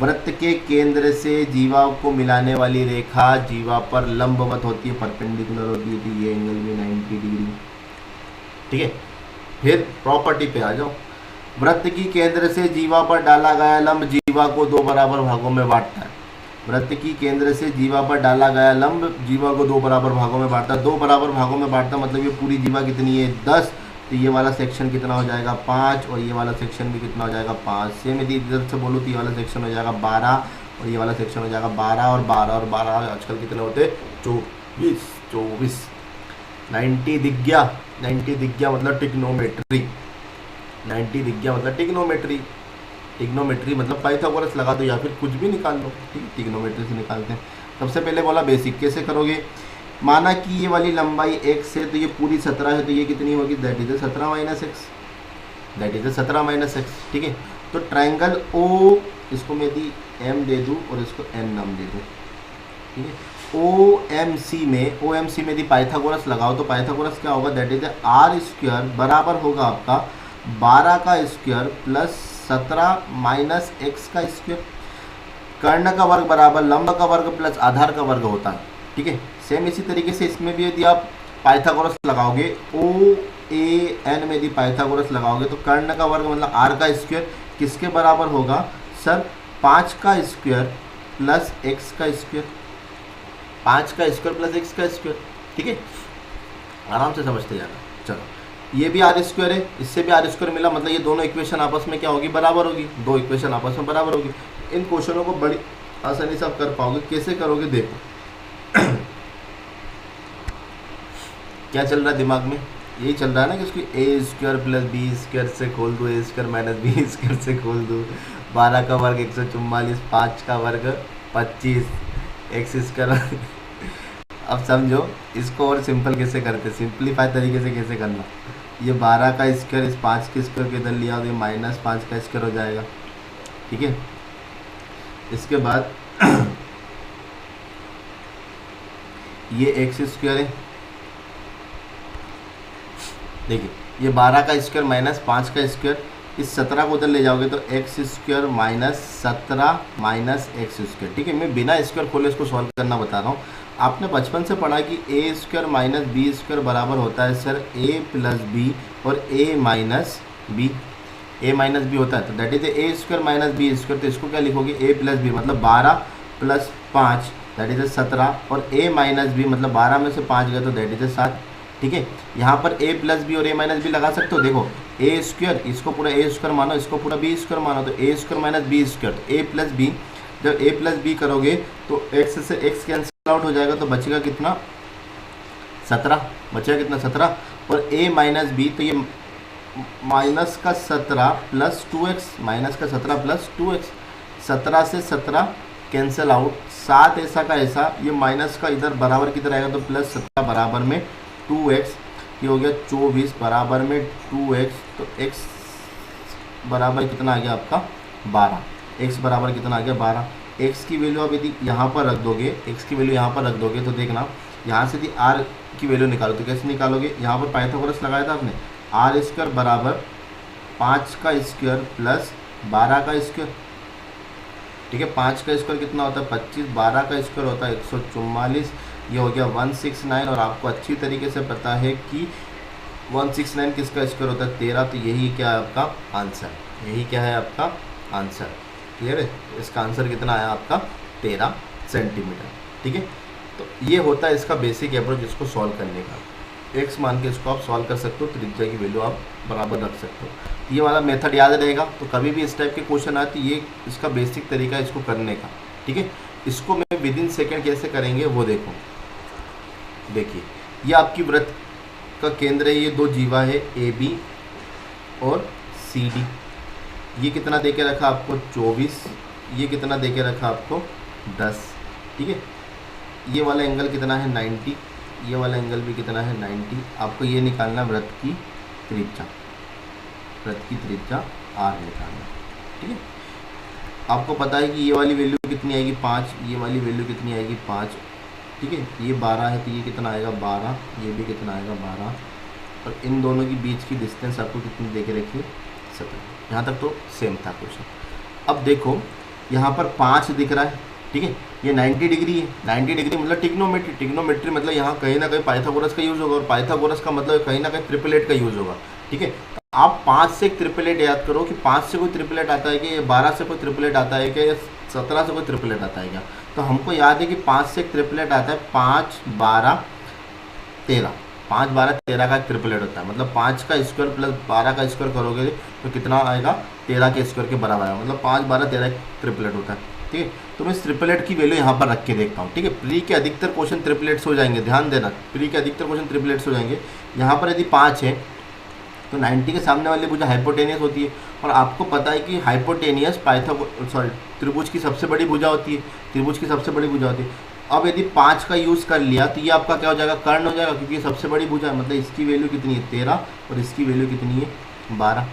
वृत्त के केंद्र से जीवा को मिलाने वाली रेखा जीवा पर लंबवत होती है, परपेंडिकुलर होती है, तो ये एंगल भी 90 डिग्री। ठीक है, फिर प्रॉपर्टी पे आ जाओ। वृत्त की केंद्र से जीवा पर डाला गया लंब जीवा को दो बराबर भागों में बांटता है। वृत्त की केंद्र से जीवा पर डाला गया लंब जीवा को दो बराबर भागों में बांटता है। दो बराबर भागों में बांटता मतलब ये पूरी जीवा कितनी है? 10। तो ये वाला सेक्शन कितना हो जाएगा? 5, और ये वाला सेक्शन भी कितना हो जाएगा? 5। सेम यदि इधर से बोलूँ तो ये वाला सेक्शन हो जाएगा 12, और ये वाला सेक्शन हो जाएगा 12 और 12 और 12, आजकल कितने होते? 24। 90 दिख गया? 90 दिख गया मतलब टिग्नोमेट्री। 90 दिख गया मतलब टिग्नोमेट्री। टिग्नोमेट्री मतलब पाइथागोरस लगा दो या फिर कुछ भी निकाल लो। ठीक है, टिग्नोमेट्री से निकालते हैं। सबसे पहले बोला बेसिक, कैसे करोगे? माना कि ये वाली लंबाई x है तो ये पूरी 17 है, तो ये कितनी होगी? That is 17 minus x. That is 17 minus x. ठीक है, तो ट्राइंगल ओ, इसको मैं यदि m दे दूँ और इसको n नाम दे दूँ। ठीक है, OMC में यदि पाइथागोरस लगाओ तो पाइथागोरस क्या होगा? दैट इज आर स्क्वायर बराबर होगा आपका 12 का स्क्वायर प्लस 17 माइनस एक्स का स्क्वायर। कर्ण का वर्ग बराबर लंब का वर्ग प्लस आधार का वर्ग होता है। ठीक है, सेम इसी तरीके से इसमें भी यदि आप पाइथागोरस लगाओगे, OAN में यदि पाइथागोरस लगाओगे तो कर्ण का वर्ग मतलब आर का स्क्वायर किसके बराबर होगा? सर 5 का स्क्वायर प्लस एक्स का स्क्वायर। 5 का स्क्वायर प्लस एक्स का स्क्वायर। ठीक है, आराम से समझते जाना। चलो, ये भी आर स्क्वायर है, इससे भी आर स्क्वायर मिला, मतलब ये दोनों इक्वेशन आपस में क्या होगी? बराबर होगी। दो इक्वेशन आपस में बराबर होगी। इन क्वेश्चनों को बड़ी आसानी से आप कर पाओगे। कैसे करोगे? देखो क्या चल रहा है दिमाग में? यही चल रहा है ना कि उसको ए स्क्वायर प्लस बी स्क्वायर से खोल दो, ए स्क्वायर माइनस बी स्क्वायर से खोल दो। 12 का वर्ग 144, 5 का वर्ग 25, एक्स स्क्वायर। अब समझो इसको और सिंपल कैसे करते, सिंपलीफाई तरीके से कैसे करना। ये 12 का स्क्वायर इस 5 के स्क्वायर के इधर लिया तो ये माइनस 5 का स्क्वायर हो जाएगा। ठीक है, इसके बाद ये एक्स स्क्वायर है। देखिए, ये 12 का स्क्वायर माइनस 5 का स्क्वायर, इस 17 को उधर ले जाओगे तो x square minus 17 minus x square. ठीक है, मैं बिना स्क्वायर खोले इसको सॉल्व करना बता रहा हूँ। आपने बचपन से पढ़ा कि A square minus B square बराबर होता है सर ए प्लस बी और A minus B. A minus B होता है तो that is A square minus B square. तो इसको क्या लिखोगे? ए प्लस बी मतलब 12 प्लस 5 दैट इज 17, और ए माइनस बी मतलब 12 में से 5 गए तो दैट इज 7। ठीक है, यहाँ पर ए प्लस बी और ए माइनस बी लगा सकते हो। देखो, ए स्क्वायर इसको पूरा ए स्क्वायर मानो, इसको पूरा बी स्क्वायर मानो, तो a square minus B square, तो ए प्लस बी। जब ए प्लस बी करोगे तो एक्स से एक्स कैंसिल आउट हो जाएगा, तो बचेगा कितना? 17। बचेगा कितना? 17। और ए माइनस बी, तो ये माइनस का 17 प्लस 2x, माइनस का 17 प्लस 2x। 17 से 17 कैंसिल आउट, 7 ऐसा का ऐसा, ये माइनस का इधर बराबर किधर आएगा तो प्लस 17 बराबर में 2x, ये हो गया 24 बराबर में 2x। तो x बराबर कितना आ गया आपका? 12। x बराबर कितना आ गया? 12। x की वैल्यू आप यदि यहाँ पर रख दोगे, x की वैल्यू यहाँ पर रख दोगे तो देखना यहाँ से यदि r की वैल्यू निकालो तो कैसे निकालोगे? यहाँ पर पाइथागोरस लगाया था आपने, आर स्क्वायर बराबर 5 का स्क्वायर प्लस 12 का स्क्वायर। ठीक है, 5 का स्क्वायर कितना होता है? 25, 12 का स्क्वायर होता है 144, ये हो गया 169। और आपको अच्छी तरीके से पता है कि 169 किसका स्क्वायर होता है? 13। तो यही क्या है आपका आंसर? यही क्या है आपका आंसर? क्लियर है? इसका आंसर कितना आया आपका? 13 सेंटीमीटर। ठीक है, तो ये होता है इसका बेसिक अप्रोच इसको सॉल्व करने का। एक्स मान के इसको आप सॉल्व कर सकते हो, त्रिज्या की वैल्यू आप बराबर रख सकते हो। ये वाला मेथड याद रहेगा, तो कभी भी इस टाइप के क्वेश्चन आते ये इसका बेसिक तरीका है इसको करने का। ठीक है, इसको मैं विद इन सेकेंड कैसे करेंगे वो देखो। देखिए, ये आपकी वृत्त का केंद्र है, ये दो जीवा है ए बी और सी डी। ये कितना दे के रखा आपको? 24। ये कितना दे के रखा आपको? 10। ठीक है, ये वाला एंगल कितना है? 90। ये वाला एंगल भी कितना है 90। आपको ये निकालना व्रत की त्रिज्या, व्रत की त्रिज्या r निकालना, ठीक है। आपको पता है कि ये वाली वैल्यू कितनी आएगी 5, ये वाली वैल्यू कितनी आएगी 5, ठीक है। ये 12 है तो ये कितना आएगा 12, ये भी कितना आएगा 12, और इन दोनों के बीच की डिस्टेंस आपको कितनी दे के रखी है 17। यहाँ तक तो सेम था क्वेश्चन। अब देखो यहाँ पर 5 दिख रहा है, ठीक है। ये 90 डिग्री है, 90 डिग्री मतलब टिग्नोमेट्री, टिग्नोमेट्री मतलब यहाँ कहीं ना कहीं पाइथागोरस का यूज़ होगा, और पाइथागोरस का मतलब कहीं ना कहीं ट्रिपलेट का यूज़ होगा, ठीक है। आप 5 से एक ट्रिपलेट याद करो कि 5 से कोई ट्रिपलेट आता है कि 12 से कोई ट्रिपलेट आता है कि 17 से कोई ट्रिपलेट आता है क्या। तो हमको याद है कि 5 से एक ट्रिपलेट आता है 5 12 13, 5 12 13 का एक ट्रिपलेट होता है। मतलब 5 का स्क्वायर प्लस 12 का स्क्वायर करोगे तो कितना आएगा 13 के स्क्वायर के बराबर आएगा, मतलब 5 12 13 ट्रिपलेट होता है, ठीक है। तो मैं इस ट्रिपलेट की वैल्यू यहाँ पर रख के देखता हूँ, ठीक है। प्री के अधिकतर क्वेश्चन ट्रिपलेट्स हो जाएंगे, ध्यान देना, प्री के अधिकतर क्वेश्चन ट्रिपलेट्स हो जाएंगे। यहाँ पर यदि 5 है तो 90 के सामने वाली भुजा हाइपोटेनियस होती है, और आपको पता है कि हाइपोटेनियस त्रिभुज की सबसे बड़ी भुजा होती है, त्रिभुज की सबसे बड़ी भुजा होती है। अब यदि 5 का यूज़ कर लिया तो ये आपका क्या हो जाएगा कर्ण हो जाएगा, क्योंकि ये सबसे बड़ी भुजा है। मतलब इसकी वैल्यू कितनी है 13 और इसकी वैल्यू कितनी है 12,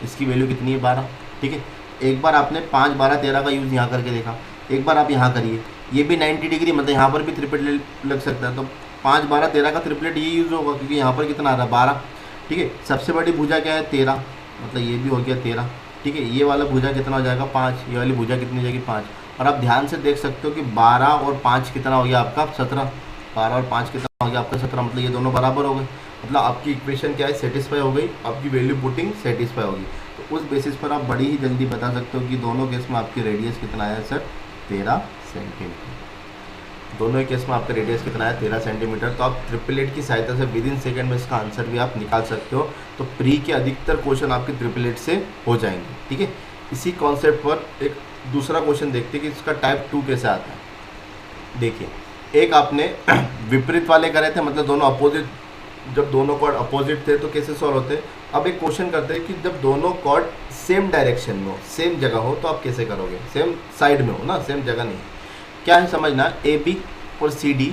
इसकी वैल्यू कितनी है 12, ठीक है। एक बार आपने 5 12 13 का यूज़ यहाँ करके देखा, एक बार आप यहाँ करिए, ये भी 90 डिग्री, मतलब यहाँ पर भी ट्रिपलेट लग सकता है। तो 5 12 13 का ट्रिपलेट ये यूज़ होगा, क्योंकि यहाँ पर कितना आ रहा है 12, ठीक है। सबसे बड़ी भुजा क्या है 13, मतलब ये भी हो गया 13, ठीक है। ये वाला भुजा कितना हो जाएगा 5, ये वाली भुजा कितनी हो जाएगी 5। और आप ध्यान से देख सकते हो कि 12 और 5 कितना हो गया आपका 17, 12 और 5 कितना हो गया आपका 17, मतलब ये दोनों बराबर हो गए। मतलब आपकी इक्वेशन क्या है सेटिस्फाई हो गई, आपकी वैल्यू पुटिंग सेटिस्फाई होगी। तो उस बेसिस पर आप बड़ी ही जल्दी बता सकते हो कि दोनों केस में आपकी रेडियस कितना आया सर 13 सेंटीमीटर। दोनों केस में आपका रेडियस कितना है 13 सेंटीमीटर। तो आप ट्रिपलेट की सहायता से विद इन सेकेंड में इसका आंसर भी आप निकाल सकते हो। तो प्री के अधिकतर क्वेश्चन आपके ट्रिपलेट से हो जाएंगे, ठीक है। इसी कॉन्सेप्ट पर एक दूसरा क्वेश्चन देखते हैं कि इसका टाइप 2 कैसे आता है। देखिए, एक आपने विपरीत वाले करे थे, मतलब दोनों अपोजिट, जब दोनों कॉर्ड अपोजिट थे तो कैसे सॉल्व होते। अब एक क्वेश्चन करते हैं कि जब दोनों कॉर्ड सेम डायरेक्शन में हो, सेम जगह हो, तो आप कैसे करोगे, सेम साइड में हो ना, सेम जगह नहीं। क्या है समझना, ए बी और C D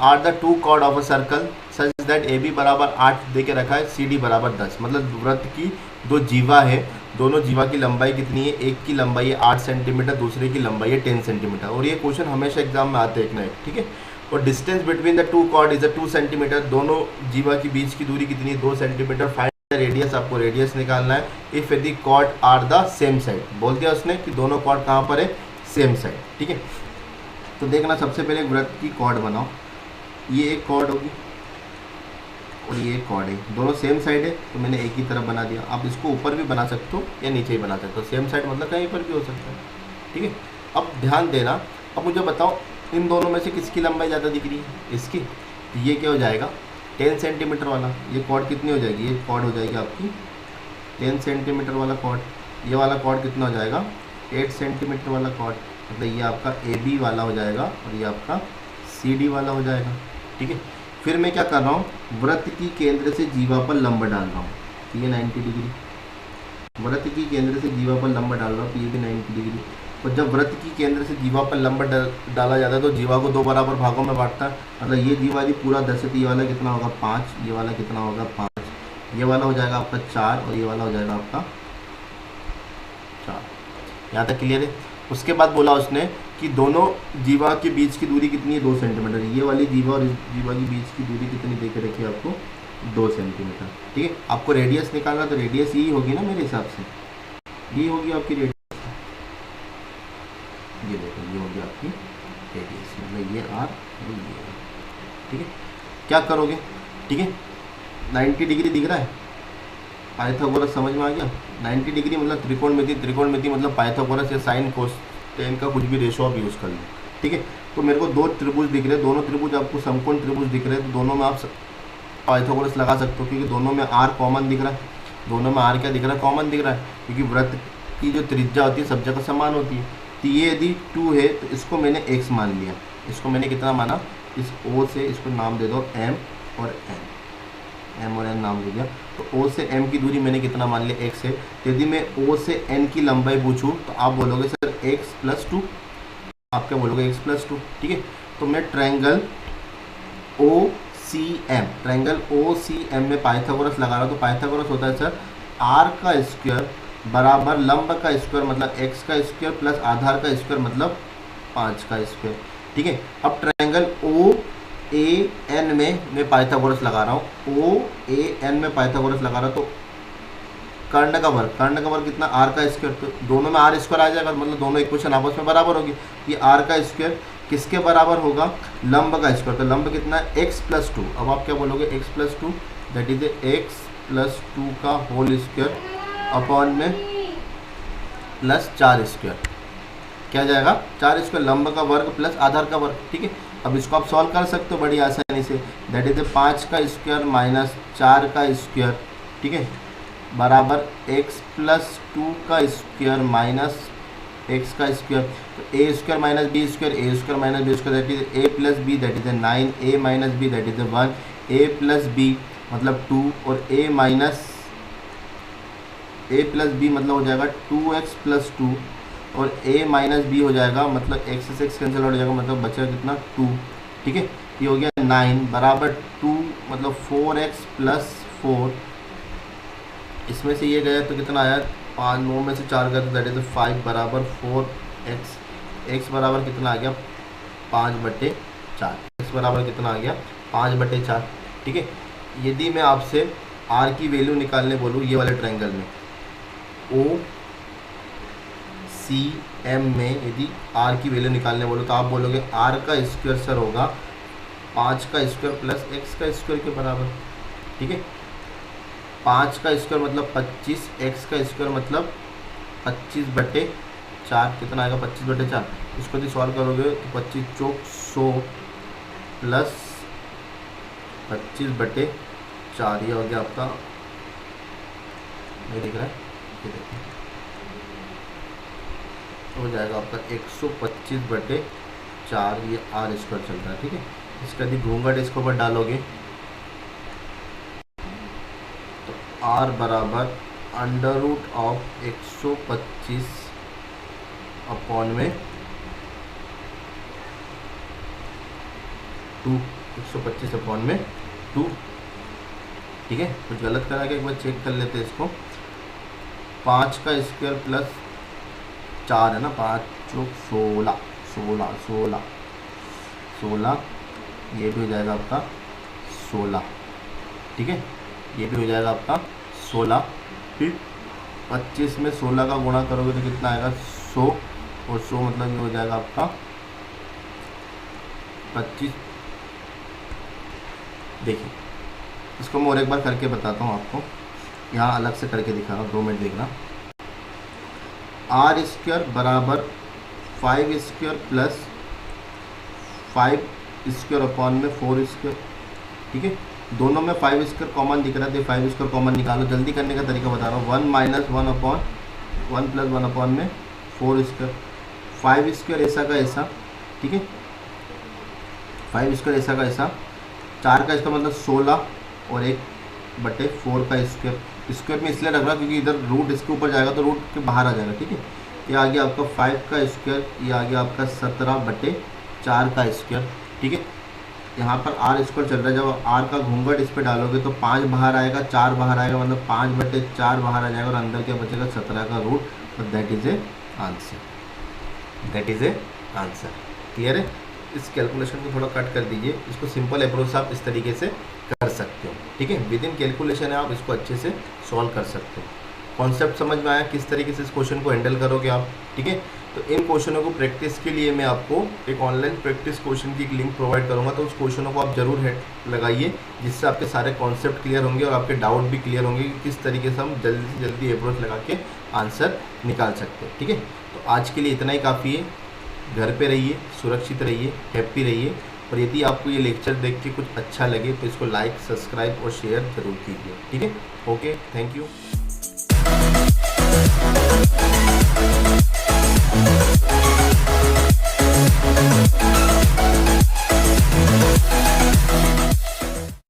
are the two chord of a circle such that A B बराबर 8 दे के रखा है, सी डी बराबर 10। मतलब वृत्त की दो जीवा है, दोनों जीवा की लंबाई कितनी है, एक की लंबाई है 8 सेंटीमीटर, दूसरे की लंबाई है 10 सेंटीमीटर। और ये क्वेश्चन हमेशा एग्जाम में आते हैं एक ना एक, ठीक है। और distance between the two chord is 2 centimetre, दोनों जीवा के बीच की दूरी कितनी है 2 सेंटीमीटर। फाइंड द रेडियस, आपको रेडियस निकालना है। इफ यदि chord are the same side, बोल दिया उसने कि दोनों कॉर्ड कहाँ पर है सेम साइड, ठीक है। तो देखना, सबसे पहले वृत्त की कॉर्ड बनाओ, ये एक कॉर्ड होगी और ये एक कॉर्ड है, दोनों सेम साइड है, तो मैंने एक ही तरफ बना दिया। आप इसको ऊपर भी बना सकते हो या नीचे ही बना सकते हो, सेम साइड मतलब कहीं पर भी हो सकता है, ठीक है। अब ध्यान देना, अब मुझे बताओ इन दोनों में से किसकी लंबाई ज़्यादा दिख रही है, इसकी। तो ये क्या हो जाएगा 10 सेंटीमीटर वाला, ये कॉर्ड कितनी हो जाएगी, ये कॉर्ड हो जाएगी आपकी 10 सेंटीमीटर वाला कॉर्ड। ये वाला कॉर्ड कितना हो जाएगा 8 सेंटीमीटर वाला कॉर्ड, मतलब ये आपका ए बी वाला हो जाएगा और ये आपका सी डी वाला हो जाएगा, ठीक है। फिर मैं क्या कर रहा हूँ, वृत्त की केंद्र से जीवा पर लंब डाल रहा हूँ, तो ये 90 डिग्री। वृत्त की केंद्र से जीवा पर लंब डाल रहा हूँ, तो ये भी 90 डिग्री। और जब वृत्त की केंद्र से जीवा पर लंब डाला जाता है तो जीवा को 2 बराबर भागों में बांटता है। मतलब ये जीवा जी पूरा 10 है, तो ये वाला कितना होगा 5, ये वाला कितना होगा 5, ये वाला हो जाएगा आपका 4 और ये वाला हो जाएगा आपका 4। यहाँ तक क्लियर है। उसके बाद बोला उसने कि दोनों जीवा के बीच की दूरी कितनी है 2 सेंटीमीटर। ये वाली जीवा और इस जीवा के बीच की दूरी कितनी दे के रखी है आपको 2 सेंटीमीटर, ठीक है। आपको रेडियस निकालना, तो रेडियस यही होगी ना मेरे हिसाब से, ये होगी आपकी रेडियस। ये देखो, ये होगी आपकी रेडियस, मतलब ये आर और ये आर, ठीक है। क्या करोगे, ठीक है, 90 डिग्री दिख रहा है, पाइथागोरस समझ में आ गया। 90 डिग्री मतलब त्रिकोणमिति, त्रिकोणमिति मतलब पाइथागोरस या साइन कोस टेन का कुछ भी रेशो आप यूज़ कर लो, ठीक है। तो मेरे को 2 त्रिभुज दिख रहे हैं, दोनों त्रिभुज आपको समकोण त्रिभुज दिख रहे हैं, तो दोनों में आप पाइथागोरस लगा सकते हो, क्योंकि दोनों में आर कॉमन दिख रहा है। दोनों में आर क्या दिख रहा है, कॉमन दिख रहा है, क्योंकि वृत्त की जो त्रिज्या होती है सब जगह समान होती है। तो ये यदि 2 है तो इसको मैंने x मान लिया, इसको मैंने कितना माना, इस O से इसको नाम दे दो m और n, m और n नाम दे दिया। तो O से m की दूरी मैंने कितना मान लिया x है। यदि मैं O से n की लंबाई पूछूं तो आप बोलोगे सर x + 2, आप क्या बोलोगे x + 2, ठीक है। तो मैं triangle O C M, triangle O C M में पाइथागोरस लगा रहा हूँ, तो पाइथागोरस होता है सर आर का स्क्वायर बराबर लंब का स्क्वायर मतलब एक्स का स्क्वायर प्लस आधार का स्क्वायर मतलब 5 का स्क्वायर। ठीक है, अब ट्रायंगल ओ ए एन में मैं पाइथागोरस लगा रहा हूँ, ओ ए एन में पाइथागोरस लगा रहा हूँ, तो कर्ण का वर्ग कितना आर का स्क्वायर, तो दोनों में आर स्क्वायर आ जाएगा, मतलब दोनों इक्वेशन आपस में बराबर होगी। ये आर का स्क्वायर किसके बराबर होगा, लंब का स्क्वायर, तो लंब कितना है एक्स प्लस टू। अब आप क्या बोलोगे x plus two that is x plus two का होल स्क्वायर अपॉन में प्लस 4 स्क्वायर, क्या जाएगा 4 स्क्वायर लंब का वर्ग प्लस आधार का वर्ग। ठीक है, अब इसको आप सॉल्व कर सकते हो बड़ी आसानी से, दैट इज 5 का स्क्वायर माइनस 4 का स्क्वायर, ठीक है, बराबर एक्स प्लस 2 का स्क्वायर माइनस एक्स का स्क्वायर, तो a square minus B square, a square minus B square that is a plus b that is 9, a minus b that is 1, a plus b मतलब 2 और ए plus b मतलब हो जाएगा 2x plus 2 और a minus B हो जाएगा मतलब x से x कैंसिल हो जाएगा मतलब बचेगा कितना 2। ठीक है, ये हो गया 9 बराबर 2 मतलब 4x प्लस 4, इसमें से ये गया तो कितना आया 5, 9 में से 4 गया तो दैट इज 5 बराबर 4x, x बराबर कितना आ गया 5/4, x बराबर कितना आ गया 5/4। ठीक है, यदि मैं आपसे r की वैल्यू निकालने बोलूँ ये वाले ट्रायंगल में ओ सी एम में यदि r की वैल्यू निकालने बोलो तो आप बोलोगे r का स्क्वायर सर होगा 5 का स्क्वायर प्लस x का स्क्वायर के बराबर। ठीक है, 5 का स्क्वायर मतलब 25, x का स्क्वायर मतलब 25/4, कितना आएगा 25/4। इसको यदि सॉल्व करोगे तो 25 चौक 100 प्लस 25/4, ये हो गया आपका, नहीं दिख रहा है, ये देखिए हो जाएगा आपका 125/4, ये आर स्क्वायर चल रहा है। ठीक है, इसका यदि घूंघट इसके ऊपर डालोगे तो आर बराबर अंडर रूट ऑफ 125 अपॉन में 2, 125 अपॉन में 2। ठीक है, कुछ गलत करा के एक बार चेक कर लेते हैं इसको। 5 का स्क्वायर प्लस 4 है ना, 5 चौक 16, 16 16 16, ये भी हो जाएगा आपका 16। ठीक है, ये भी हो जाएगा आपका 16। फिर 25 में 16 का गुणा करोगे तो कितना आएगा 100, और 100 मतलब ये हो जाएगा आपका 25। देखिए इसको मैं और एक बार करके बताता हूँ आपको, यहाँ अलग से करके दिखा रहा हूँ, 2 मिनट देखना। आर स्क्वायर बराबर 5 स्क्वायर प्लस 5 स्क्वायर अपॉन में 4 स्क्वायर। ठीक है, दोनों में 5 स्क्वायर कॉमन दिख रहा है, 5 स्क्वायर कॉमन निकालो, जल्दी करने का तरीका बता रहा हूँ। 1 माइनस 1 अपॉन 1 प्लस 1 अपॉन में 4 स्क्वायर, 5 स्क्वायर ऐसा का ऐसा। ठीक है, 5 स्क्वायर ऐसा का ऐसा, 4 का इसका मतलब 16 और 1/4 का स्क्वायर। स्क्वायर में इसलिए रख रहा क्योंकि इधर रूट इसके ऊपर जाएगा तो रूट के बाहर आ जाएगा। ठीक है, ये आ गया आपका 5 का स्क्वायर, ये आ गया आपका 17/4 का स्क्वायर। ठीक है, यहाँ पर आर स्क्वायर चल रहा है, जब आर का घूंघट इस पर डालोगे तो 5 बाहर आएगा, 4 बाहर आएगा, मतलब 5/4 बाहर आ जाएगा और अंदर क्या बचेगा 17 का रूट, तो that is A answer, that is A answer. Clear है, इस कैलकुलेशन को थोड़ा कट कर दीजिए, इसको सिंपल अप्रोच आप इस तरीके से कर सकते हो। ठीक है, विद इन कैलकुलेशन है, आप इसको अच्छे से सॉल्व कर सकते हो। कॉन्सेप्ट समझ में आया किस तरीके से इस क्वेश्चन को हैंडल करोगे आप। ठीक है, तो इन क्वेश्चनों को प्रैक्टिस के लिए मैं आपको एक ऑनलाइन प्रैक्टिस क्वेश्चन की एक लिंक प्रोवाइड करूंगा, तो उस क्वेश्चनों को आप जरूर लगाइए, जिससे आपके सारे कॉन्सेप्ट क्लियर होंगे और आपके डाउट भी क्लियर होंगे कि किस तरीके से हम जल्दी से जल्दी अप्रोच लगा के आंसर निकाल सकते हैं। ठीक है, तो आज के लिए इतना ही काफ़ी है। घर पे रहिए, सुरक्षित रहिए, हैप्पी रहिए, और यदि आपको ये लेक्चर देख के कुछ अच्छा लगे तो इसको लाइक, सब्सक्राइब और शेयर जरूर कीजिए। ठीक है, ओके, थैंक यू।